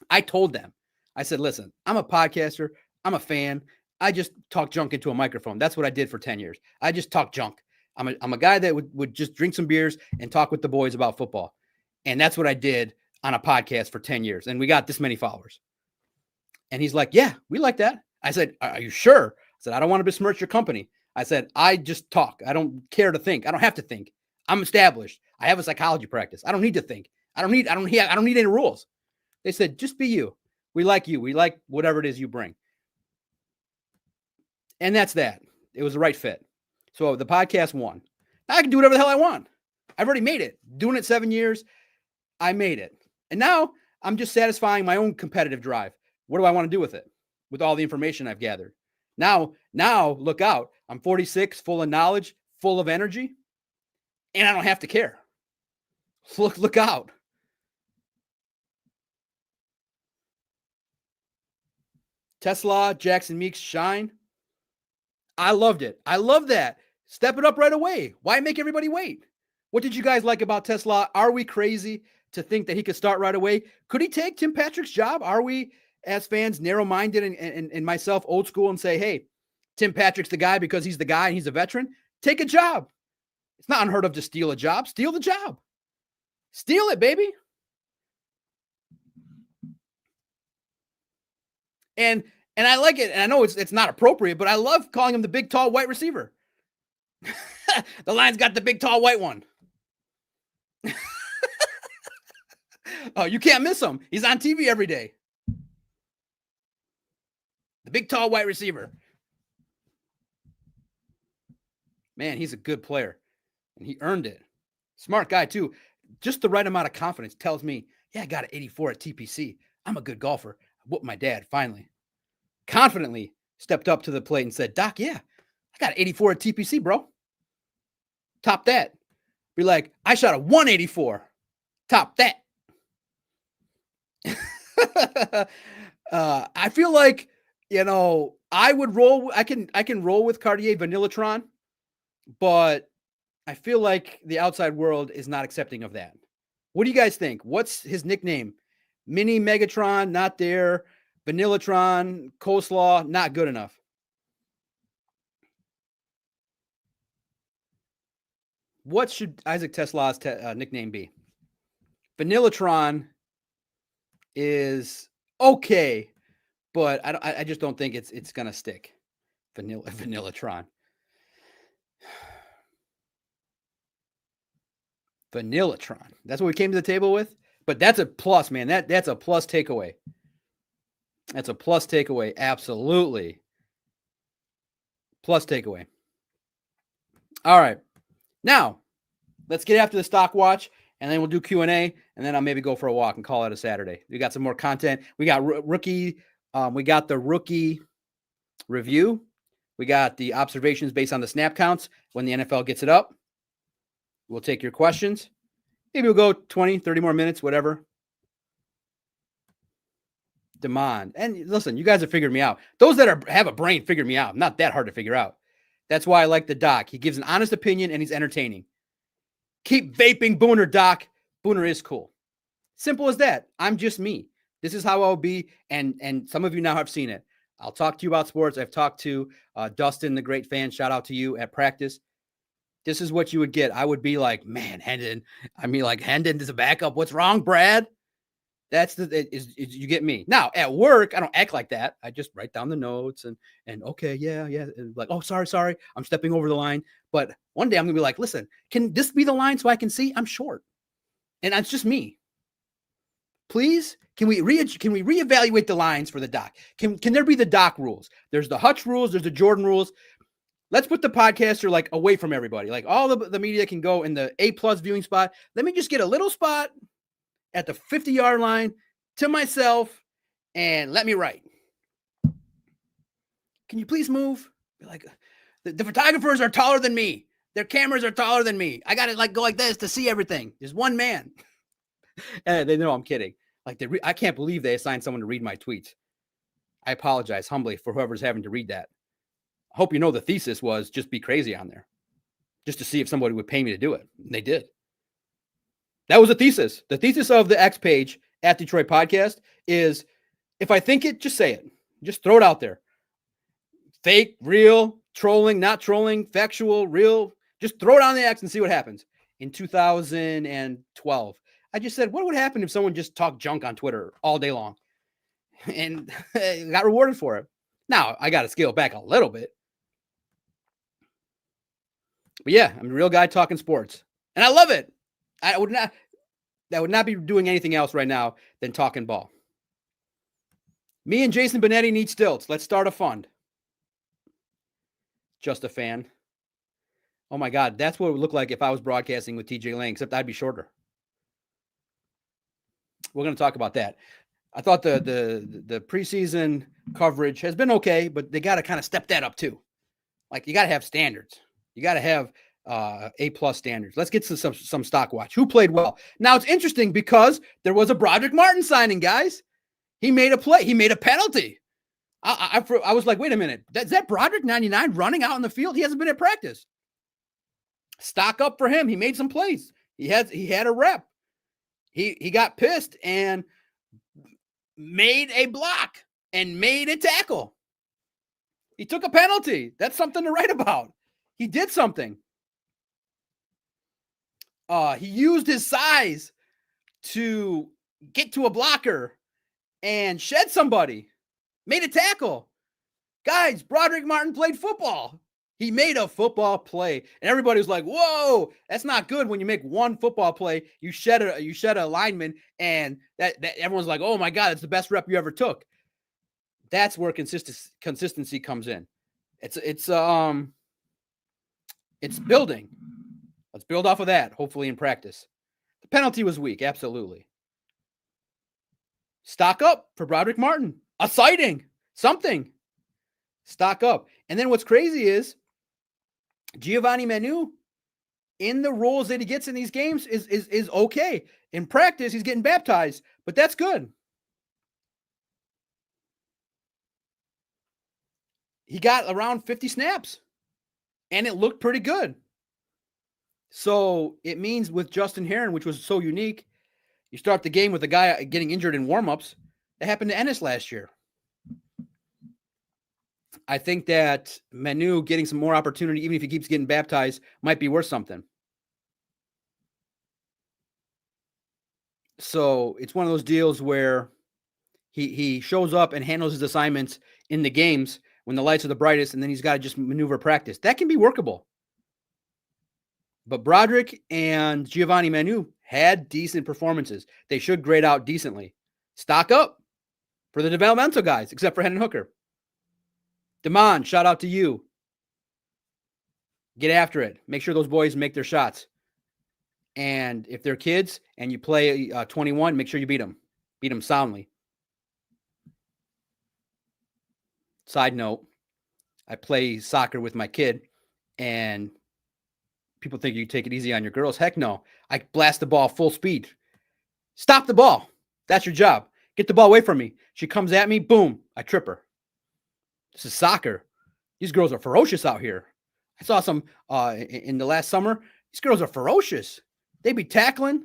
I told them, I said, listen, I'm a podcaster. I'm a fan. I just talk junk into a microphone. That's what I did for 10 years. I just talk junk. I'm a guy that would just drink some beers and talk with the boys about football. And that's what I did on a podcast for 10 years. And we got this many followers. And he's like, yeah, we like that. I said, are you sure? I said, I don't want to besmirch your company. I said, I just talk. I don't care to think. I don't have to think. I'm established. I have a psychology practice. I don't need to think. I don't need any rules. They said, just be you. We like you. We like whatever it is you bring. And that's that. It was the right fit. So the podcast won. Now I can do whatever the hell I want. I've already made it. Doing it 7 years, I made it. And now I'm just satisfying my own competitive drive. What do I want to do with it? With all the information I've gathered. Now look out. I'm 46, full of knowledge, full of energy, and I don't have to care. Look out. Tesla, Jackson Meeks, shine. I loved it. I love that. Step it up right away. Why make everybody wait? What did you guys like about Tesla? Are we crazy to think that he could start right away? Could he take Tim Patrick's job? Are we, as fans, narrow-minded and myself, old school, and say, hey, Tim Patrick's the guy because he's the guy and he's a veteran? Take a job. It's not unheard of to steal a job. Steal the job. Steal it, baby. And I like it. And I know it's not appropriate, but I love calling him the big, tall, white receiver. The Lions got the big, tall, white one. Oh, you can't miss him. He's on TV every day. The big, tall, white receiver. Man, he's a good player. And he earned it. Smart guy, too. Just the right amount of confidence tells me, yeah, I got an 84 at TPC. I'm a good golfer. I whooped my dad, finally. Confidently stepped up to the plate and said, Doc, yeah, I got an 84 at TPC, bro. Top that. Be like, I shot a 184. Top that. I feel like, I would roll. I can roll with Cartier Vanillatron, but I feel like the outside world is not accepting of that. What do you guys think? What's his nickname? Mini Megatron, not there. Vanillatron, Coleslaw, not good enough. What should Isaac Tesla's nickname be? Vanillatron is okay, but I just don't think it's gonna stick. Vanillatron. Vanillatron. That's what we came to the table with. But that's a plus, man. That's a plus takeaway. That's a plus takeaway. Absolutely. Plus takeaway. All right. Now, let's get after the stock watch, and then we'll do Q&A, and then I'll maybe go for a walk and call it a Saturday. We got some more content. We got rookie. We got the rookie review. We got the observations based on the snap counts when the NFL gets it up. We'll take your questions. Maybe we'll go 20, 30 more minutes, whatever. Damon. And listen, you guys have figured me out. Those that have a brain figured me out. Not that hard to figure out. That's why I like the Doc. He gives an honest opinion and he's entertaining. Keep vaping Booner, Doc. Booner is cool. Simple as that. I'm just me. This is how I'll be. And some of you now have seen it. I'll talk to you about sports. I've talked to Dustin, the great fan. Shout out to you at practice. This is what you would get. I would be like, man, Hendon. I mean, like, Hendon is a backup. What's wrong, Brad? That's you get me. Now, at work, I don't act like that. I just write down the notes and okay, yeah. And like, oh, sorry. I'm stepping over the line. But one day I'm going to be like, listen, can this be the line so I can see? I'm short. And that's just me. Please, can we reevaluate the lines for the Doc? Can there be the Doc rules? There's the Hutch rules. There's the Jordan rules. Let's put the podcaster like away from everybody. Like all the media can go in the A+ viewing spot. Let me just get a little spot at the 50-yard line to myself and let me write. Can you please move? Like the photographers are taller than me. Their cameras are taller than me. I got to like go like this to see everything. There's one man. And they know I'm kidding. Like I can't believe they assigned someone to read my tweets. I apologize humbly for whoever's having to read that. I hope you know the thesis was just be crazy on there, just to see if somebody would pay me to do it. And they did. That was a thesis. The thesis of the X page at Detroit Podcast is if I think it, just say it. Just throw it out there. Fake, real, trolling, not trolling, factual, real. Just throw it on the X and see what happens. In 2012, I just said, what would happen if someone just talked junk on Twitter all day long? And got rewarded for it. Now, I got to scale back a little bit. But yeah, I'm a real guy talking sports. And I love it. I would not be doing anything else right now than talking ball. Me and Jason Benetti need stilts. Let's start a fund. Just a fan. Oh my God, that's what it would look like if I was broadcasting with TJ Lang, except I'd be shorter. We're going to talk about that. I thought the preseason coverage has been okay, but they got to kind of step that up too. Like you got to have standards. You got to have A+ standards. Let's get to some stock watch. Who played well? Now it's interesting because there was a Broderick Martin signing, guys. He made a play. He made a penalty. I was like, wait a minute. Is that Broderick 99 running out in the field? He hasn't been at practice. Stock up for him. He made some plays. He had a rep. He got pissed and made a block and made a tackle. He took a penalty. That's something to write about. He did something. He used his size to get to a blocker and shed somebody. Made a tackle. Guys, Broderick Martin played football. He made a football play. And everybody was like, whoa, that's not good when you make one football play. You shed a lineman, and that everyone's like, oh my God, it's the best rep you ever took. That's where consistency comes in. It's building. Let's build off of that, hopefully in practice. The penalty was weak, absolutely. Stock up for Broderick Martin. A sighting, something. Stock up. And then what's crazy is Giovanni Manu, in the roles that he gets in these games, is okay. In practice, he's getting baptized, but that's good. He got around 50 snaps, and it looked pretty good. So it means with Justin Herron, which was so unique, you start the game with a guy getting injured in warmups. That happened to Ennis last year. I think that Manu getting some more opportunity, even if he keeps getting baptized, might be worth something. So it's one of those deals where he shows up and handles his assignments in the games when the lights are the brightest, and then he's got to just maneuver practice. That can be workable. But Broderick and Giovanni Manu had decent performances. They should grade out decently. Stock up for the developmental guys, except for Hendon Hooker. Damon, shout out to you. Get after it. Make sure those boys make their shots. And if they're kids and you play 21, make sure you beat them. Beat them soundly. Side note, I play soccer with my kid, and people think you take it easy on your girls. Heck no. I blast the ball full speed. Stop the ball. That's your job. Get the ball away from me. She comes at me. Boom. I trip her. This is soccer. These girls are ferocious out here. I saw some in the last summer. These girls are ferocious. They be tackling.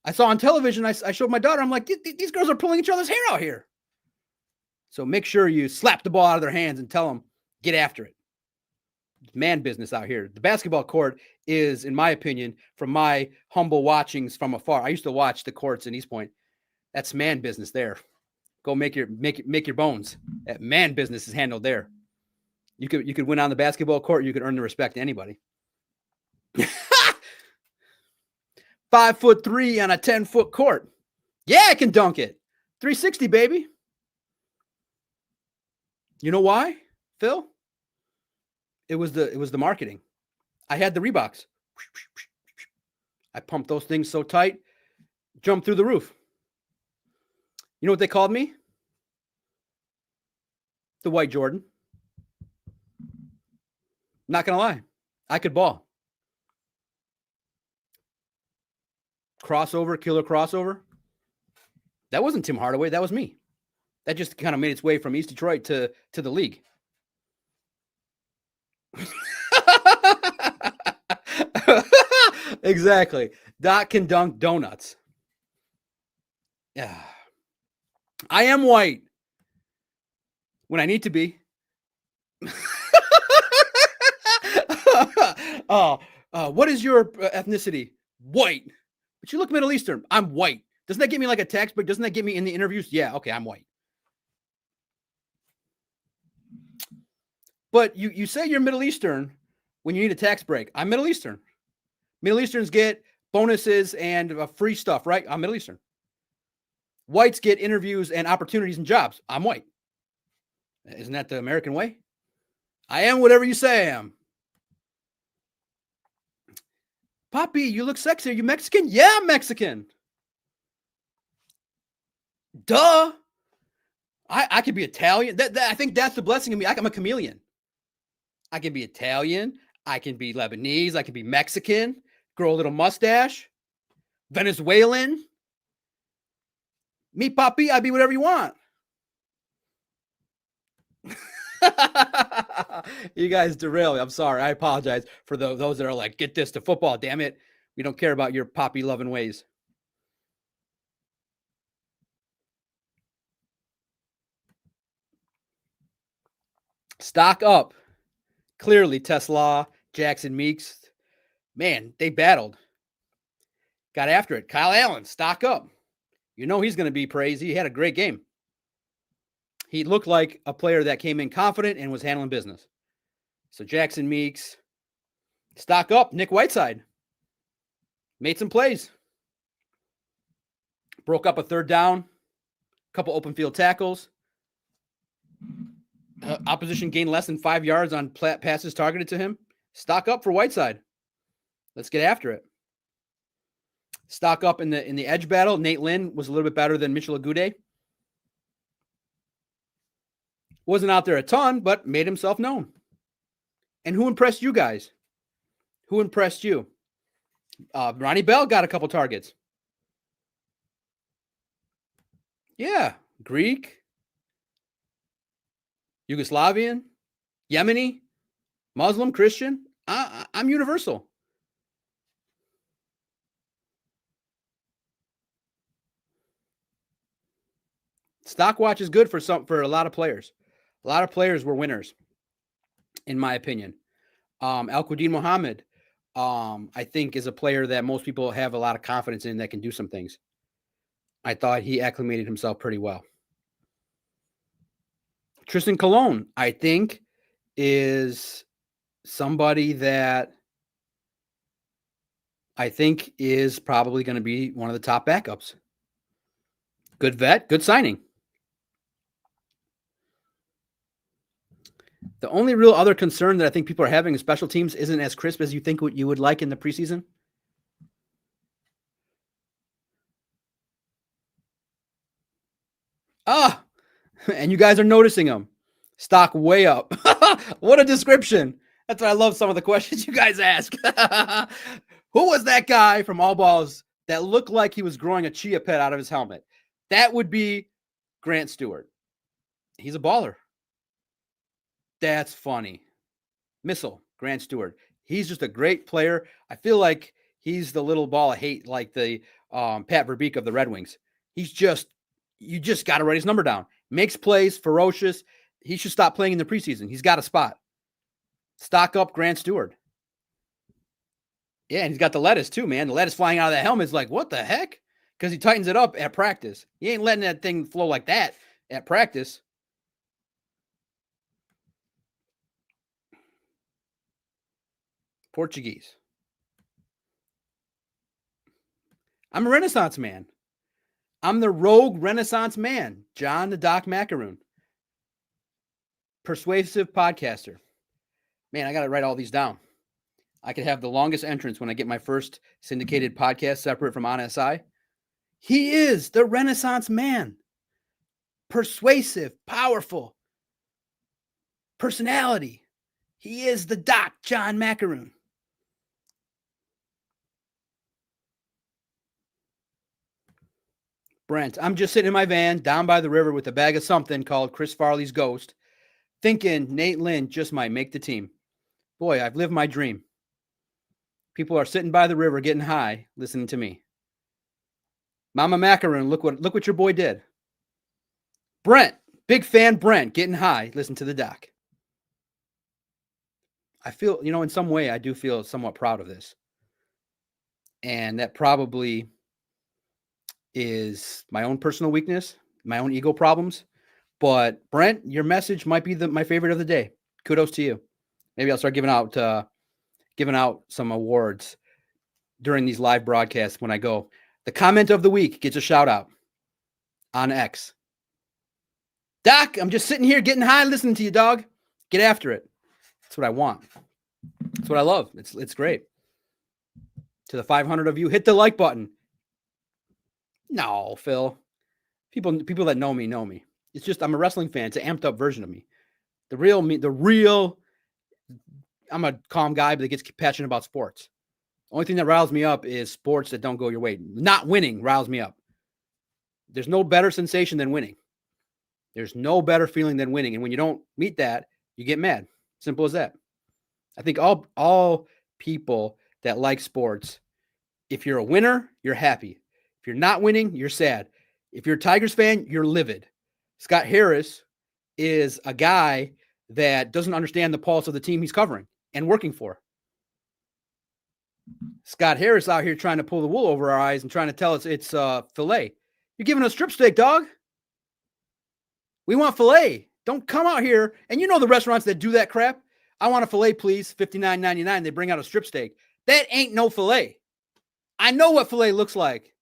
I saw on television. I showed my daughter. I'm like, these girls are pulling each other's hair out here. So make sure you slap the ball out of their hands and tell them, get after it. It's man business out here. The basketball court is, in my opinion, from my humble watchings from afar. I used to watch the courts in East Point. That's man business there. Go make your bones. That man business is handled there. You could win on the basketball court. You could earn the respect of anybody. 5'3" on a 10-foot court. Yeah, I can dunk it. 360, baby. You know why, Phil? It was the marketing. I had the Reeboks. I pumped those things so tight, jumped through the roof. You know what they called me? The White Jordan. Not gonna lie, I could ball. Crossover, killer crossover. That wasn't Tim Hardaway. That was me. That just kind of made its way from East Detroit to the league. Exactly. Doc can dunk donuts. Yeah. I am white when I need to be. What is your ethnicity? White. But you look Middle Eastern. I'm white. Doesn't that get me like a text? But doesn't that get me in the interviews? Yeah, okay, I'm white. But you say you're Middle Eastern when you need a tax break. I'm Middle Eastern. Middle Easterns get bonuses and free stuff, right? I'm Middle Eastern. Whites get interviews and opportunities and jobs. I'm white. Isn't that the American way? I am whatever you say I am. Poppy, you look sexy. Are you Mexican? Yeah, I'm Mexican. Duh. I could be Italian. I think that's the blessing of me. I'm a chameleon. I can be Italian. I can be Lebanese. I can be Mexican. Grow a little mustache. Venezuelan. Me, Papi, I'd be whatever you want. You guys derail me. I'm sorry. I apologize for those that are like, get this to football. Damn it. We don't care about your Poppy loving ways. Stock up. Clearly, Tesla, Jackson Meeks, man, they battled. Got after it. Kyle Allen, stock up. You know he's going to be praised. He had a great game. He looked like a player that came in confident and was handling business. So Jackson Meeks, stock up. Nick Whiteside made some plays. Broke up a third down. Couple open field tackles. Opposition gained less than 5 yards on passes targeted to him. Stock up for Whiteside. Let's get after it. Stock up in the edge battle. Nate Lynn was a little bit better than Mitchell Agude. Wasn't out there a ton, but made himself known. And who impressed you guys? Who impressed you? Ronnie Bell got a couple targets. Yeah. Greek. Yugoslavian. Yemeni. Muslim. Christian. I'm universal. Stock watch is good for a lot of players. A lot of players were winners, in my opinion. Al-Quadin Muhammad, I think, is a player that most people have a lot of confidence in that can do some things. I thought he acclimated himself pretty well. Tristan Colon, I think, is somebody that I think is probably going to be one of the top backups. Good vet, good signing. The only real other concern that I think people are having in special teams isn't as crisp as you think what you would like in the preseason. And you guys are noticing them. Stock way up. What a description. That's why I love some of the questions you guys ask. Who was that guy from All Balls that looked like he was growing a chia pet out of his helmet? That would be Grant Stewart. He's a baller. That's funny. Missile, Grant Stewart. He's just a great player. I feel like he's the little ball of hate, like the Pat Verbeek of the Red Wings. You just got to write his number down. Makes plays, ferocious. He should stop playing in the preseason. He's got a spot. Stock up Grant Stewart. Yeah, and he's got the lettuce too, man. The lettuce flying out of that helmet is like, what the heck? Because he tightens it up at practice. He ain't letting that thing flow like that at practice. Portuguese. I'm a Renaissance man. I'm the rogue Renaissance man. John the Doc Macaroon. Persuasive podcaster. Man, I got to write all these down. I could have the longest entrance when I get my first syndicated podcast separate from On SI. He is the Renaissance man. Persuasive, powerful, personality. He is the Doc John Macaroon. Brent, I'm just sitting in my van down by the river with a bag of something called Chris Farley's Ghost, thinking Nate Lynn just might make the team. Boy, I've lived my dream. People are sitting by the river getting high, listening to me. Mama Macaroon, look what your boy did. Brent, big fan Brent, getting high, listen to the Doc. I feel, in some way, I do feel somewhat proud of this. And that probably is my own personal weakness, my own ego problems. But Brent, your message might be my favorite of the day. Kudos to you. Maybe I'll start giving out some awards during these live broadcasts when I go. The comment of the week gets a shout out on X. Doc, I'm just sitting here getting high listening to you, dog. Get after it. That's what I want. That's what I love. It's great. To the 500 of you, hit the like button. No, Phil. People that know me know me. It's just I'm a wrestling fan. It's an amped up version of me. The real me, I'm a calm guy, but that gets passionate about sports. Only thing that riles me up is sports that don't go your way. Not winning riles me up. There's no better sensation than winning. There's no better feeling than winning. And when you don't meet that, you get mad. Simple as that. I think all people that like sports, if you're a winner, you're happy. If you're not winning, you're sad. If you're a Tigers fan, you're livid. Scott Harris is a guy that doesn't understand the pulse of the team he's covering and working for. Scott Harris out here trying to pull the wool over our eyes and trying to tell us it's filet. You're giving us strip steak, dog. We want filet. Don't come out here. And you know the restaurants that do that crap. I want a filet, please. $59.99. They bring out a strip steak. That ain't no filet. I know what filet looks like.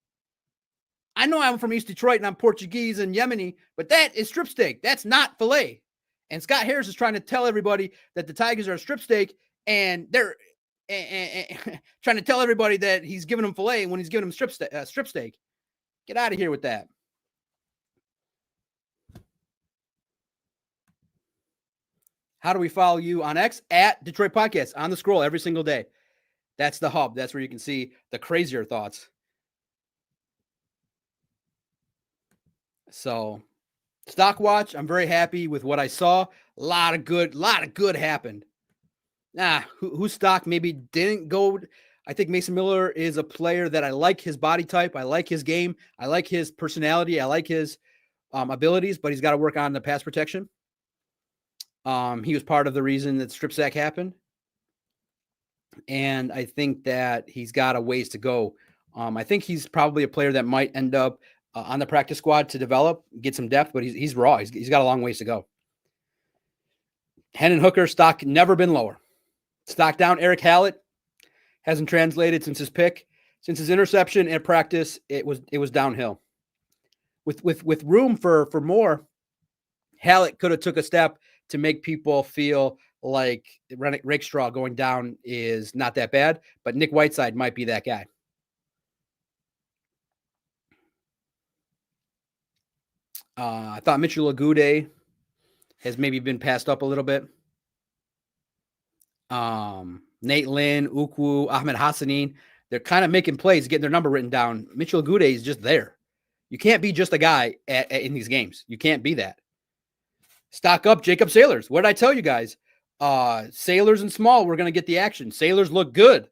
I know I'm from East Detroit and I'm Portuguese and Yemeni, but that is strip steak. That's not filet. And Scott Harris is trying to tell everybody that the Tigers are a strip steak, and they're trying to tell everybody that he's giving them filet when he's giving them strip steak. Get out of here with that. How do we follow you on X? At Detroit Podcast, on the scroll every single day. That's the hub. That's where you can see the crazier thoughts. So, Stock Watch, I'm very happy with what I saw. A lot of good happened. Whose stock maybe didn't go. I think Mason Miller is a player that I like his body type. I like his game. I like his personality. I like his abilities, but he's got to work on the pass protection. He was part of the reason that strip sack happened. And I think that he's got a ways to go. I think he's probably a player that might end up on the practice squad to develop, get some depth, but he's raw. He's got a long ways to go. Hendon Hooker stock never been lower. Stock down. Eric Hallett hasn't translated since his pick. Since his interception at practice, it was downhill. With room for more, Hallett could have took a step to make people feel like Rakestraw going down is not that bad, but Nick Whiteside might be that guy. I thought Mitchell Agude has maybe been passed up a little bit. Nate Lynn, Ukwu, Ahmed Hassanin, they're kind of making plays, getting their number written down. Mitchell Agude is just there. You can't be just a guy in these games. You can't be that. Stock up Jacob Sailors. What did I tell you guys? Sailors and Small, we're going to get the action. Sailors look good.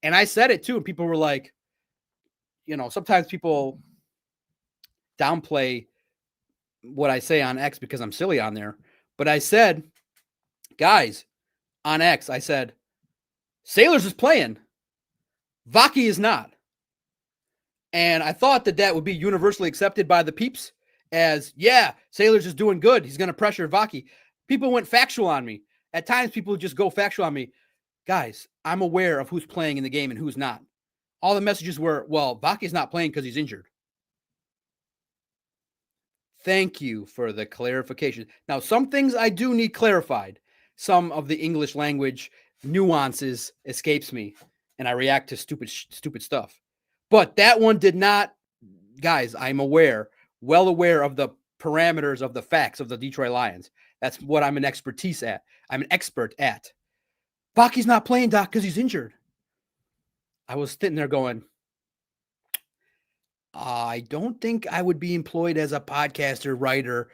And I said it too. And people were like, sometimes people downplay what I say on X because I'm silly on there. But I said, guys, on X, I said, Sailors is playing. Vaki is not. And I thought that would be universally accepted by the peeps as, yeah, Sailors is doing good. He's going to pressure Vaki. People went factual on me. At times, people just go factual on me. Guys, I'm aware of who's playing in the game and who's not. All the messages were, well, Vaki's not playing because he's injured. Thank you for the clarification. Now, some things I do need clarified. Some of the English language nuances escapes me, and I react to stupid stuff. But that one did not, guys, I'm well aware of the parameters of the facts of the Detroit Lions. That's what I'm an expert at. Vaki's not playing, Doc, because he's injured. I was sitting there going, I don't think I would be employed as a podcaster writer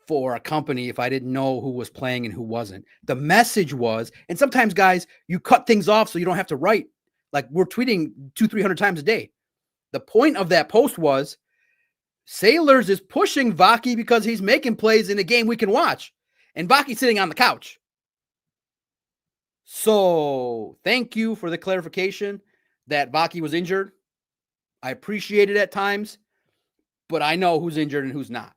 for a company if I didn't know who was playing and who wasn't. The message was, and sometimes, guys, you cut things off so you don't have to write. Like we're tweeting 200-300 times a day. The point of that post was Sailors is pushing Vaki because he's making plays in a game we can watch. And Vaki's sitting on the couch. So thank you for the clarification that Vaki was injured. I appreciate it at times, but I know who's injured and who's not.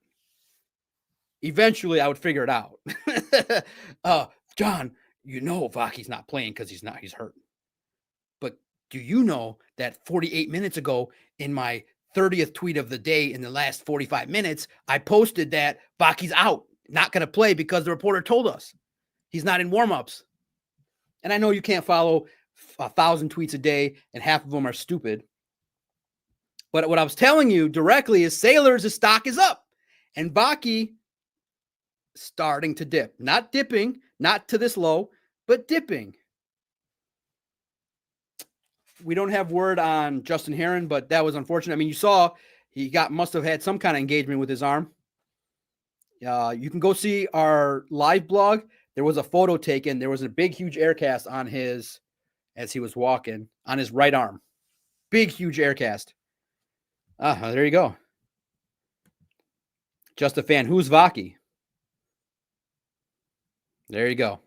Eventually, I would figure it out. John, Vaki's not playing because he's hurt. But do you know that 48 minutes ago in my 30th tweet of the day in the last 45 minutes, I posted that Vaki's out, not going to play because the reporter told us he's not in warmups. And I know you can't follow 1,000 tweets a day and half of them are stupid. But what I was telling you directly is Sailors' stock is up and Vaki starting to dip. Not dipping, not to this low, but dipping. We don't have word on Justin Herron, but that was unfortunate. I mean, you saw he must have had some kind of engagement with his arm. You can go see our live blog. There was a photo taken. There was a big, huge air cast on as he was walking, on his right arm. Big, huge air cast. There you go. Just a fan. Who's Vaki? There you go.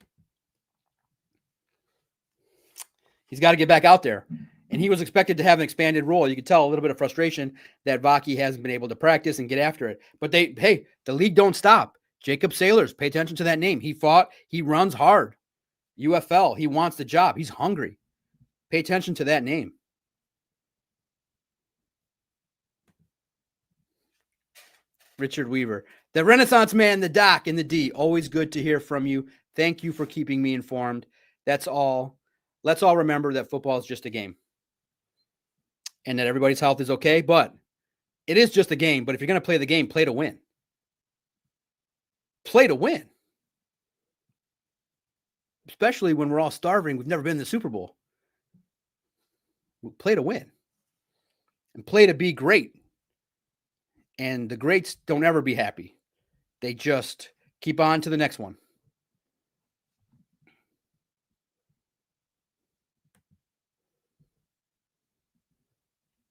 He's got to get back out there. And he was expected to have an expanded role. You could tell a little bit of frustration that Vaki hasn't been able to practice and get after it. But the league don't stop. Jacob Sailors, pay attention to that name. He fought. He runs hard. UFL. He wants the job. He's hungry. Pay attention to that name. Richard Weaver. The Renaissance man, the Doc, and the D. Always good to hear from you. Thank you for keeping me informed. That's all. Let's all remember that football is just a game. And that everybody's health is okay. But it is just a game. But if you're going to play the game, play to win. Play to win. Especially when we're all starving. We've never been in the Super Bowl. Play to win. And play to be great. And the greats don't ever be happy. They just keep on to the next one.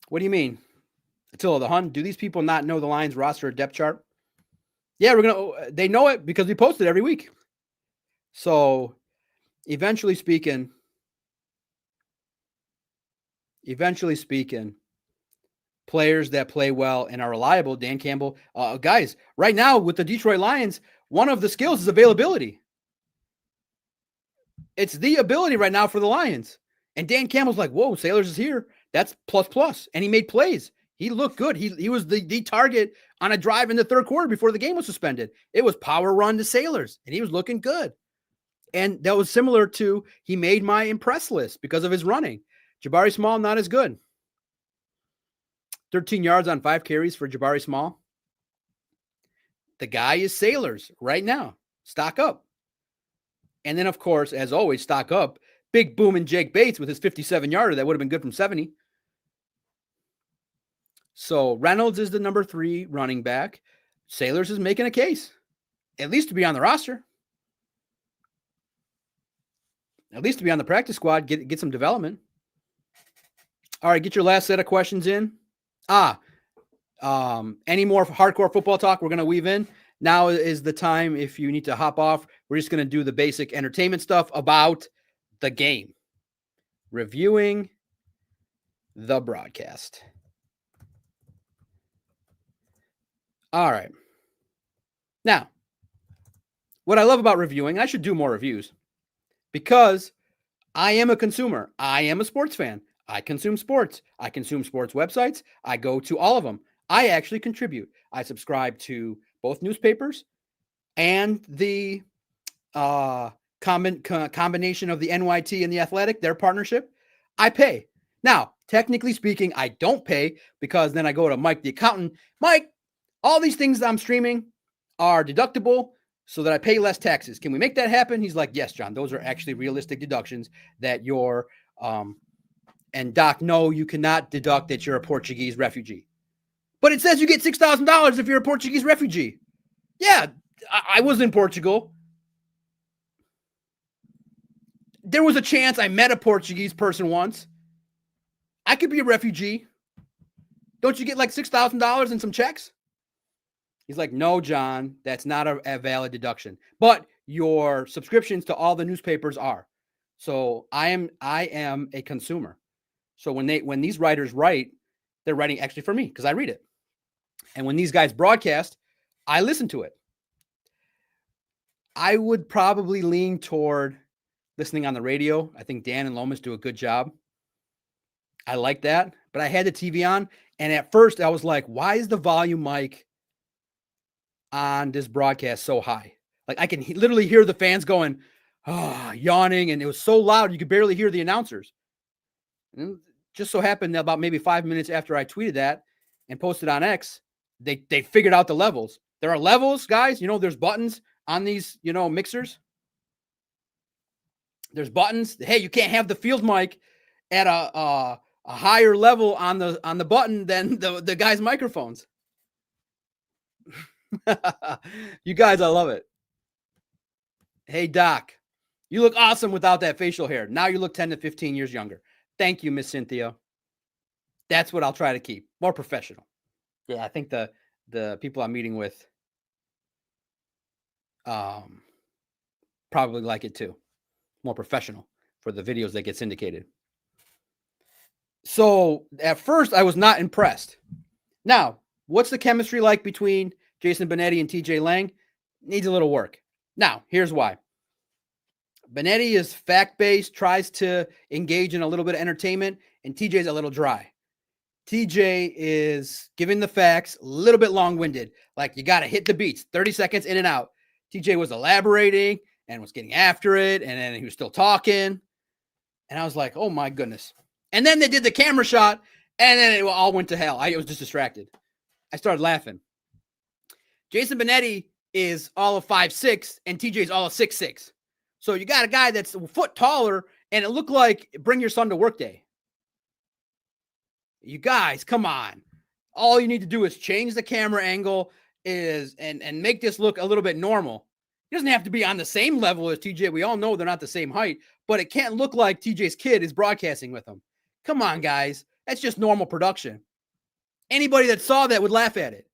What do you mean? Attila the Hun, do these people not know the Lions roster or depth chart? Yeah, they know it because we post it every week. So eventually speaking, players that play well and are reliable, Dan Campbell, guys, right now with the Detroit Lions, one of the skills is availability. It's the ability right now for the Lions. And Dan Campbell's like, whoa, Sailors is here. That's plus. And he made plays. He looked good. He was the target on a drive in the third quarter before the game was suspended. It was power run to Sailors, and he was looking good. And that was similar to he made my impress list because of his running. Jabari Small, not as good. 13 yards on 5 carries for Jabari Small. The guy is Sailors right now. Stock up. And then, of course, as always, stock up. Big boom in Jake Bates with his 57-yarder. That would have been good from 70. So Reynolds is the number 3 running back. Sailors is making a case, at least to be on the roster, at least to be on the practice squad, get some development. All right, get your last set of questions in. Any more hardcore football talk we're going to weave in? Now is the time if you need to hop off. We're just going to do the basic entertainment stuff about the game. Reviewing the broadcast. All right. Now, what I love about reviewing, I should do more reviews because I am a consumer. I am a sports fan. I consume sports. I consume sports websites. I go to all of them. I actually contribute. I subscribe to both newspapers and the combination of the NYT and the Athletic, their partnership. I pay. Now, technically speaking, I don't pay because then I go to Mike, the accountant. Mike, all these things that I'm streaming are deductible so that I pay less taxes. Can we make that happen? He's like, yes, John, those are actually realistic deductions that you're, and Doc, no, you cannot deduct that you're a Portuguese refugee. But it says you get $6,000 if you're a Portuguese refugee. Yeah, I was in Portugal. There was a chance I met a Portuguese person once. I could be a refugee. Don't you get like $6,000 in some checks? He's like, no, John, that's not a valid deduction. But your subscriptions to all the newspapers are. So I am a consumer. So when these writers write, they're writing actually for me because I read it. And when these guys broadcast, I listen to it. I would probably lean toward listening on the radio. I think Dan and Lomas do a good job. I like that. But I had the TV on, and at first I was like, why is the volume mic on this broadcast so high? Like I can literally hear the fans going, yawning, and it was so loud you could barely hear the announcers. And just so happened that about maybe 5 minutes after I tweeted that and posted on X, they figured out the levels. There are levels, guys. There's buttons on these, mixers. There's buttons. Hey, you can't have the field mic at a higher level on the button than the guy's microphones. You guys, I love it. Hey, Doc, you look awesome without that facial hair. Now you look 10 to 15 years younger. Thank you, Miss Cynthia. That's what I'll try to keep. More professional. Yeah, I think the people I'm meeting with probably like it too. More professional for the videos that get syndicated. So at first I was not impressed. Now, what's the chemistry like between Jason Benetti and TJ Lang? Needs a little work. Now, here's why. Benetti is fact-based, tries to engage in a little bit of entertainment, and TJ's a little dry. TJ is giving the facts, a little bit long-winded. Like, you got to hit the beats, 30 seconds in and out. TJ was elaborating and was getting after it, and then he was still talking. And I was like, oh, my goodness. And then they did the camera shot, and then it all went to hell. I was just distracted. I started laughing. Jason Benetti is all of 5'6", and TJ's all of 6'6". So you got a guy that's a foot taller, and it looked like Bring Your Son to Work Day. You guys, come on. All you need to do is change the camera angle and make this look a little bit normal. He doesn't have to be on the same level as TJ. We all know they're not the same height, but it can't look like TJ's kid is broadcasting with him. Come on, guys. That's just normal production. Anybody that saw that would laugh at it.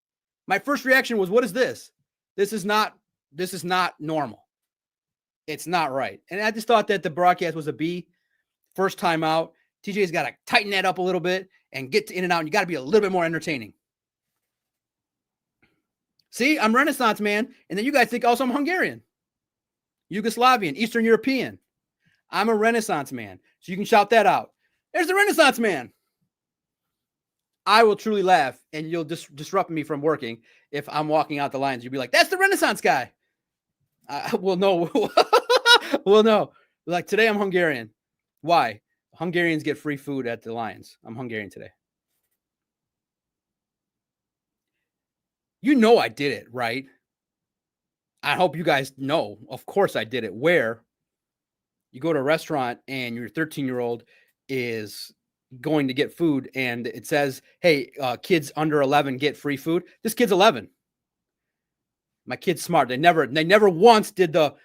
My first reaction was, what is this? This is not normal. It's not right. And I just thought that the broadcast was a B. First time out. TJ's got to tighten that up a little bit and get in and out. And you got to be a little bit more entertaining. See, I'm Renaissance man. And then you guys think also I'm Hungarian, Yugoslavian, Eastern European. I'm a Renaissance man. So you can shout that out. There's the Renaissance man. I will truly laugh, and you'll disrupt me from working if I'm walking out the lines. You'll be like, that's the Renaissance guy. Well, no. Well, no. Like, today I'm Hungarian. Why? Hungarians get free food at the Lions. I'm Hungarian today. You know I did it, right? I hope you guys know. Of course I did it. Where you go to a restaurant and your 13-year-old is going to get food and it says, hey, kids under 11 get free food. This kid's 11. My kid's smart. They never once did the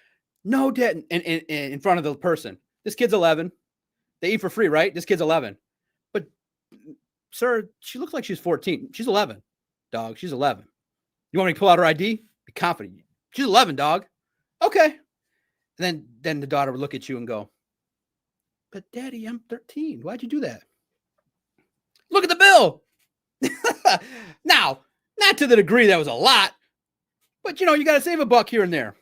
no dad in front of the person. This kid's 11. They eat for free, right? This kid's 11. But sir, she looks like she's 14. She's 11, dog. She's 11. You want me to pull out her ID? Be confident. She's 11, dog. Okay. And then the daughter would look at you and go, but daddy, I'm 13. Why'd you do that? Look at the bill. Now, not to the degree that was a lot, but you got to save a buck here and there.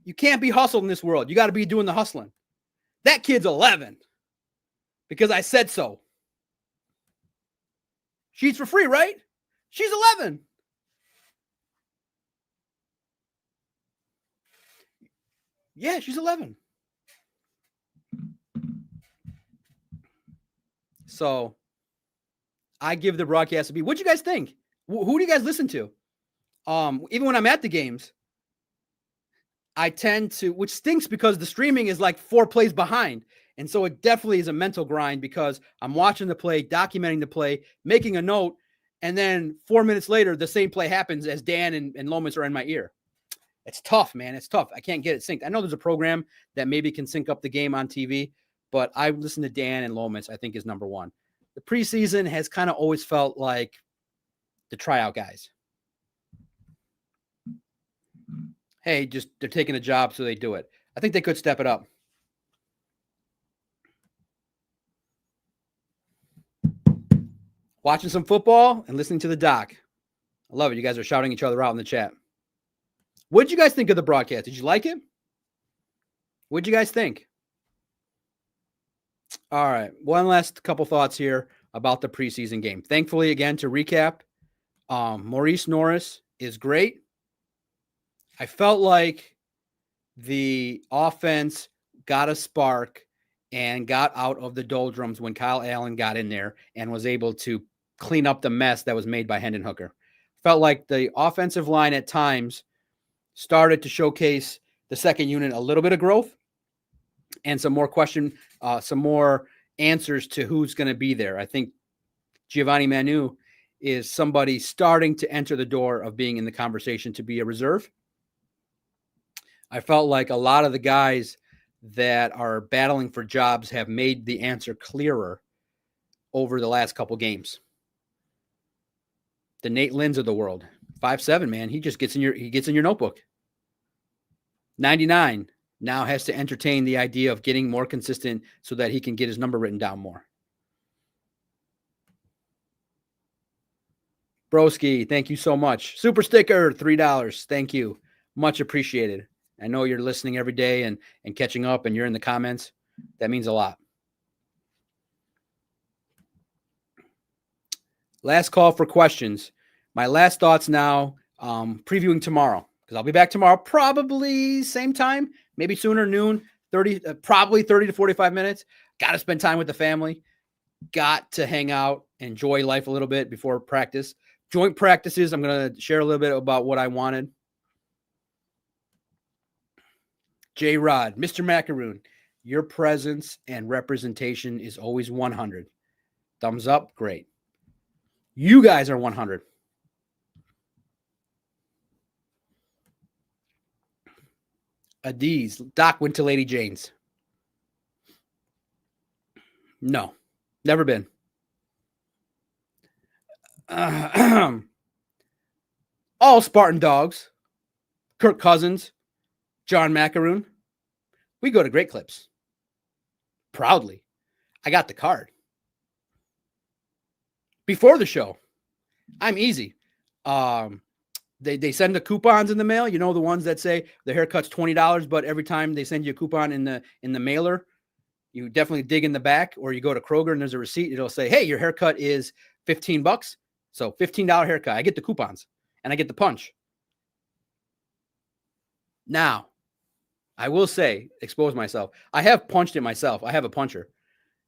You can't be hustled in this world. You got to be doing the hustling. That kid's 11 because I said so. She eats for free, right? She's 11. Yeah, she's 11. So I give the broadcast a B. What'd you guys think? Who do you guys listen to? Even when I'm at the games, I tend to, which stinks because the streaming is like 4 plays behind. And so it definitely is a mental grind because I'm watching the play, documenting the play, making a note. And then 4 minutes later, the same play happens as Dan and Lomas are in my ear. It's tough, man. It's tough. I can't get it synced. I know there's a program that maybe can sync up the game on TV, but I listen to Dan and Lomas, I think is number one. The preseason has kind of always felt like the tryout guys. Hey, just they're taking a job, so they do it. I think they could step it up. Watching some football and listening to the doc. I love it. You guys are shouting each other out in the chat. What did you guys think of the broadcast? Did you like it? What did you guys think? All right. One last couple thoughts here about the preseason game. Thankfully, again, to recap, Maurice Norris is great. I felt like the offense got a spark and got out of the doldrums when Kyle Allen got in there and was able to clean up the mess that was made by Hendon Hooker. Felt like the offensive line at times started to showcase the second unit a little bit of growth and some more answers to who's going to be there. I think Giovanni Manu is somebody starting to enter the door of being in the conversation to be a reserve. I felt like a lot of the guys that are battling for jobs have made the answer clearer over the last couple games. The Nate Lynn's of the world, 5'7", man. He just gets in your notebook. 99 now has to entertain the idea of getting more consistent so that he can get his number written down more. Broski, thank you so much. Super sticker, $3. Thank you. Much appreciated. I know you're listening every day and catching up and you're in the comments. That means a lot. Last call for questions. My last thoughts now, previewing tomorrow, because I'll be back tomorrow, probably same time, maybe sooner, noon, probably 30 to 45 minutes. Got to spend time with the family. Got to hang out, enjoy life a little bit before practice. Joint practices, I'm going to share a little bit about what I wanted. J-Rod, Mr. Macaroon, your presence and representation is always 100. Thumbs up, great. You guys are 100. Adiz, Doc went to Lady Jane's. No, never been. All Spartan dogs, Kirk Cousins, John Macaroon, we go to Great Clips. Proudly. I got the card. Before the show, I'm easy. They send the coupons in the mail. You know, the ones that say the haircut's $20, but every time they send you a coupon in the mailer, you definitely dig in the back, or you go to Kroger and there's a receipt. It'll say, hey, your haircut is $15. So $15 haircut. I get the coupons and I get the punch. Now, I will say, expose myself. I have punched it myself. I have a puncher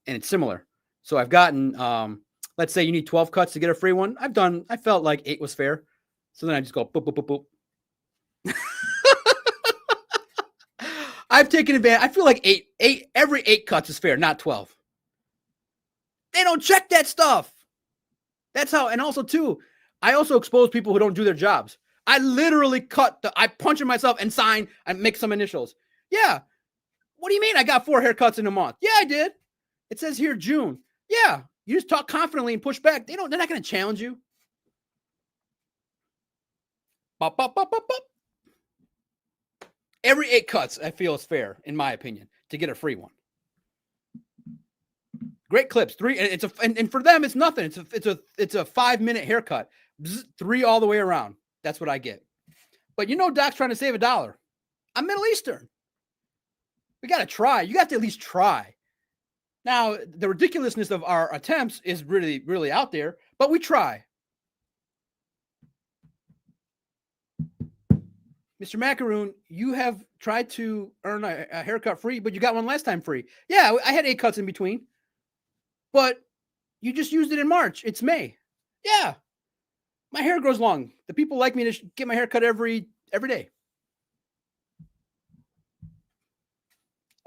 and it's similar. So I've gotten, let's say you need 12 cuts to get a free one. I felt like 8 was fair. So then I just go boop, boop, boop, boop. I've taken advantage. I feel like 8, every 8 cuts is fair, not 12. They don't check that stuff. That's how, and also too, I also expose people who don't do their jobs. I literally I punch in myself and sign and make some initials. Yeah. What do you mean I got 4 haircuts in a month? Yeah, I did. It says here June. Yeah. You just talk confidently and push back. They're not going to challenge you. Bop, bop, bop, bop, bop. Every 8 cuts, I feel, is fair, in my opinion, to get a free one. Great clips. 3. And for them, it's nothing. It's a 5-minute haircut. Bzz, 3 all the way around. That's what I get. But Doc's trying to save $1. I'm Middle Eastern. We got to try. You got to at least try. Now, the ridiculousness of our attempts is really, really out there, but we try. Mr. Macaroon, you have tried to earn a haircut free, but you got one last time free. Yeah, I had 8 cuts in between, but you just used it in March. It's May. Yeah, my hair grows long. The people like me to get my hair cut every day.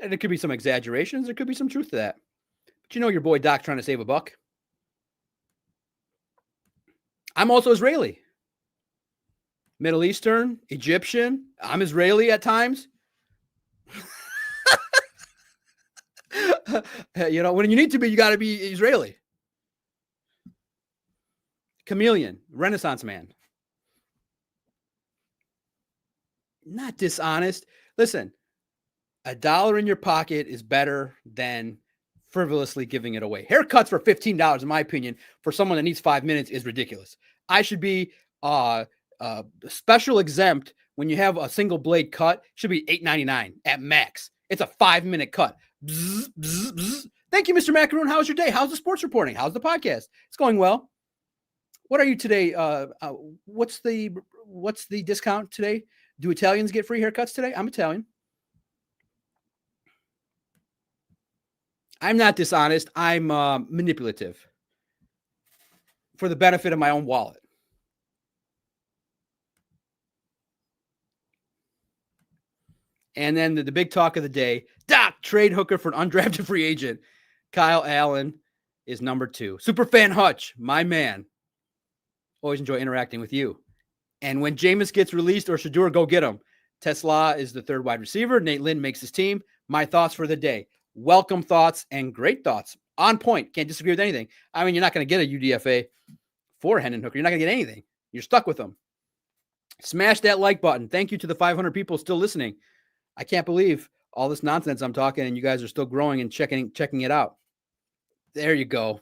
And there could be some exaggerations. There could be some truth to that. But your boy Doc trying to save $1. I'm also Israeli. Middle Eastern, Egyptian. I'm Israeli at times. When you need to be, you got to be Israeli. Chameleon, Renaissance man. Not dishonest. Listen, $1 in your pocket is better than frivolously giving it away. Haircuts for $15, in my opinion, for someone that needs 5 minutes is ridiculous. I should be special exempt when you have a single blade cut. Should be $8.99 at max. It's a 5-minute cut. Bzz, bzz, bzz. Thank you, Mr. Macaroon. How's your day? How's the sports reporting? How's the podcast? It's going well. What are you today? What's the discount today? Do Italians get free haircuts today? I'm Italian. I'm not dishonest. I'm manipulative for the benefit of my own wallet. And then the big talk of the day, Doc, trade Hooker for an undrafted free agent. Kyle Allen is number 2. Superfan Hutch, my man. Always enjoy interacting with you. And when Jameis gets released or Shedeur, go get him. Tesla is the 3rd wide receiver. Nate Lynn makes his team. My thoughts for the day. Welcome thoughts and great thoughts. On point. Can't disagree with anything. I mean, you're not going to get a UDFA for Hendon Hooker. You're not going to get anything. You're stuck with them. Smash that like button. Thank you to the 500 people still listening. I can't believe all this nonsense I'm talking and you guys are still growing and checking it out. There you go.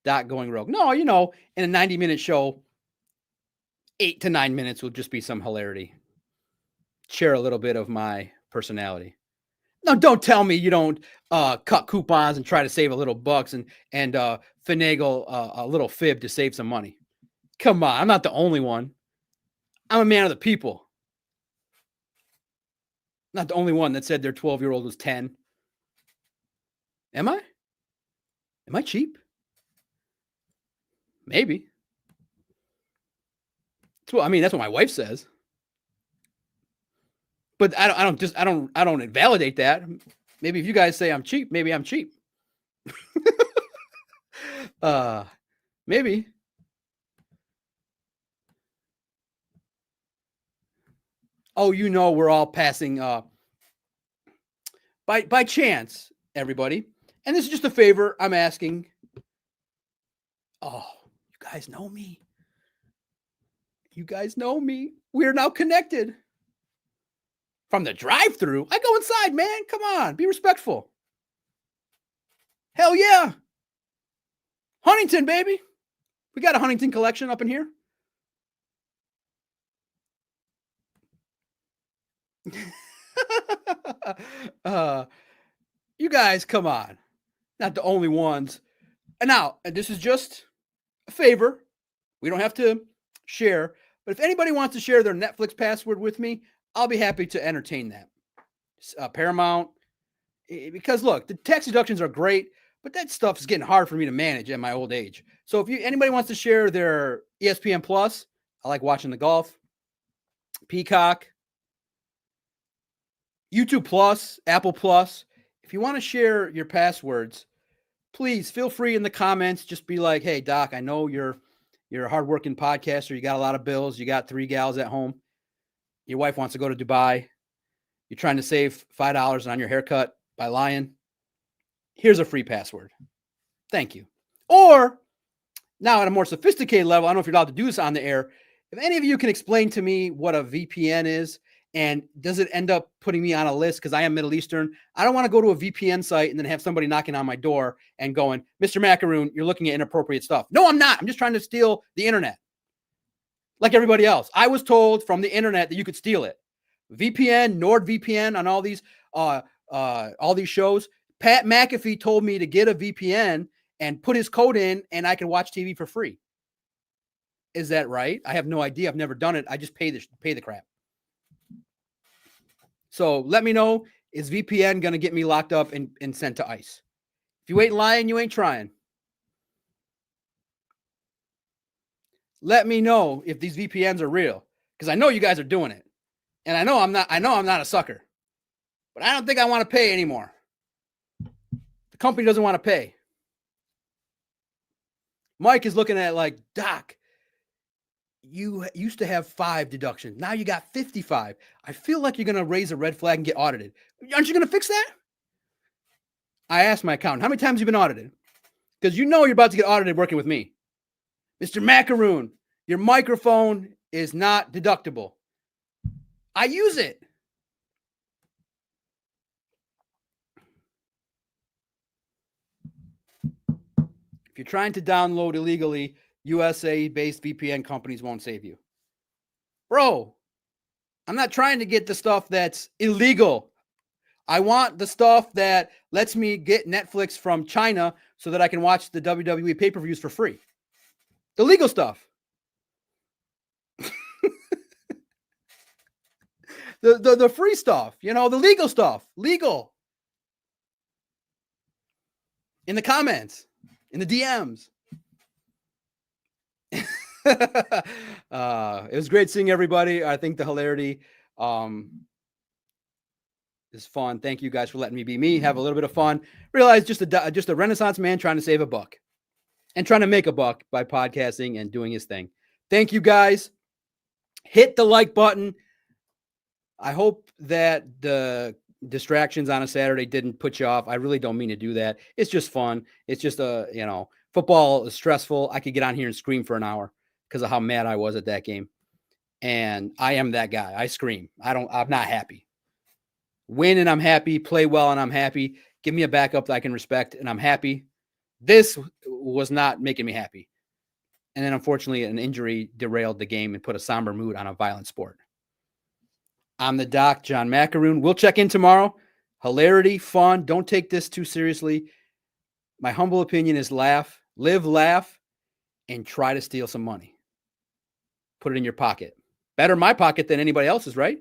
Doc going rogue. No, in a 90-minute show, 8 to 9 minutes will just be some hilarity. Share a little bit of my personality. No, don't tell me you don't cut coupons and try to save a little bucks and finagle a little fib to save some money. Come on, I'm not the only one. I'm a man of the people. Not the only one that said their 12-year-old was 10. Am I? Am I cheap? Maybe. That's what my wife says. But I don't invalidate that. Maybe if you guys say I'm cheap, maybe I'm cheap. Maybe. Oh, we're all passing by chance, everybody. And this is just a favor I'm asking. Oh, you guys know me. We are now connected. From the drive-thru, I go inside, man. Come on, be respectful. Hell yeah. Huntington, baby. We got a Huntington collection up in here. You guys, come on. Not the only ones. And now, this is just a favor. We don't have to share. But if anybody wants to share their Netflix password with me, I'll be happy to entertain that. Paramount. Because, look, the tax deductions are great, but that stuff is getting hard for me to manage at my old age. So if anybody wants to share their ESPN Plus, I like watching the golf. Peacock. YouTube Plus, Apple Plus. If you want to share your passwords, please feel free in the comments. Just be like, hey, Doc, I know you're a hardworking podcaster. You got a lot of bills. You got 3 gals at home. Your wife wants to go to Dubai. You're trying to save $5 on your haircut by lying. Here's a free password. Thank you. Or now at a more sophisticated level, I don't know if you're allowed to do this on the air. If any of you can explain to me what a VPN is, and does it end up putting me on a list because I am Middle Eastern? I don't want to go to a VPN site and then have somebody knocking on my door and going, Mr. Macaroon, you're looking at inappropriate stuff. No, I'm not. I'm just trying to steal the internet. Like everybody else. I was told from the internet that you could steal it. VPN, NordVPN on all these shows. Pat McAfee told me to get a VPN and put his code in and I can watch TV for free. Is that right? I have no idea. I've never done it. I just pay the crap. So let me know, is VPN going to get me locked up and sent to ICE? If you ain't lying, you ain't trying. Let me know if these VPNs are real, because I know you guys are doing it. And I know I'm not a sucker. But I don't think I want to pay anymore. The company doesn't want to pay. Mike is looking at it like, Doc, you used to have 5 deductions. Now you got 55. I feel like you're going to raise a red flag and get audited. Aren't you going to fix that? I asked my accountant, how many times have you been audited? Because you know you're about to get audited working with me. Mr. Macaroon, your microphone is not deductible. I use it. If you're trying to download illegally, USA-based VPN companies won't save you. Bro, I'm not trying to get the stuff that's illegal. I want the stuff that lets me get Netflix from China so that I can watch the WWE pay-per-views for free. The legal stuff. the free stuff, the legal stuff. Legal. In the comments, in the DMs. It was great seeing everybody. I think the hilarity is fun. Thank you guys for letting me be me, have a little bit of fun. Realize just a Renaissance man trying to save a buck and trying to make a buck by podcasting and doing his thing. Thank you guys. Hit the like button. I hope that the distractions on a Saturday didn't put you off. I really don't mean to do that. It's just fun. It's just football is stressful. I could get on here and scream for an hour because of how mad I was at that game. And I am that guy. I scream. I'm not happy. Win and I'm happy. Play well and I'm happy. Give me a backup that I can respect and I'm happy. This was not making me happy. And then unfortunately an injury derailed the game and put a somber mood on a violent sport. I'm the Doc, John Macaroon. We'll check in tomorrow. Hilarity, fun. Don't take this too seriously. My humble opinion is laugh, and try to steal some money. Put it in your pocket. Better my pocket than anybody else's, right?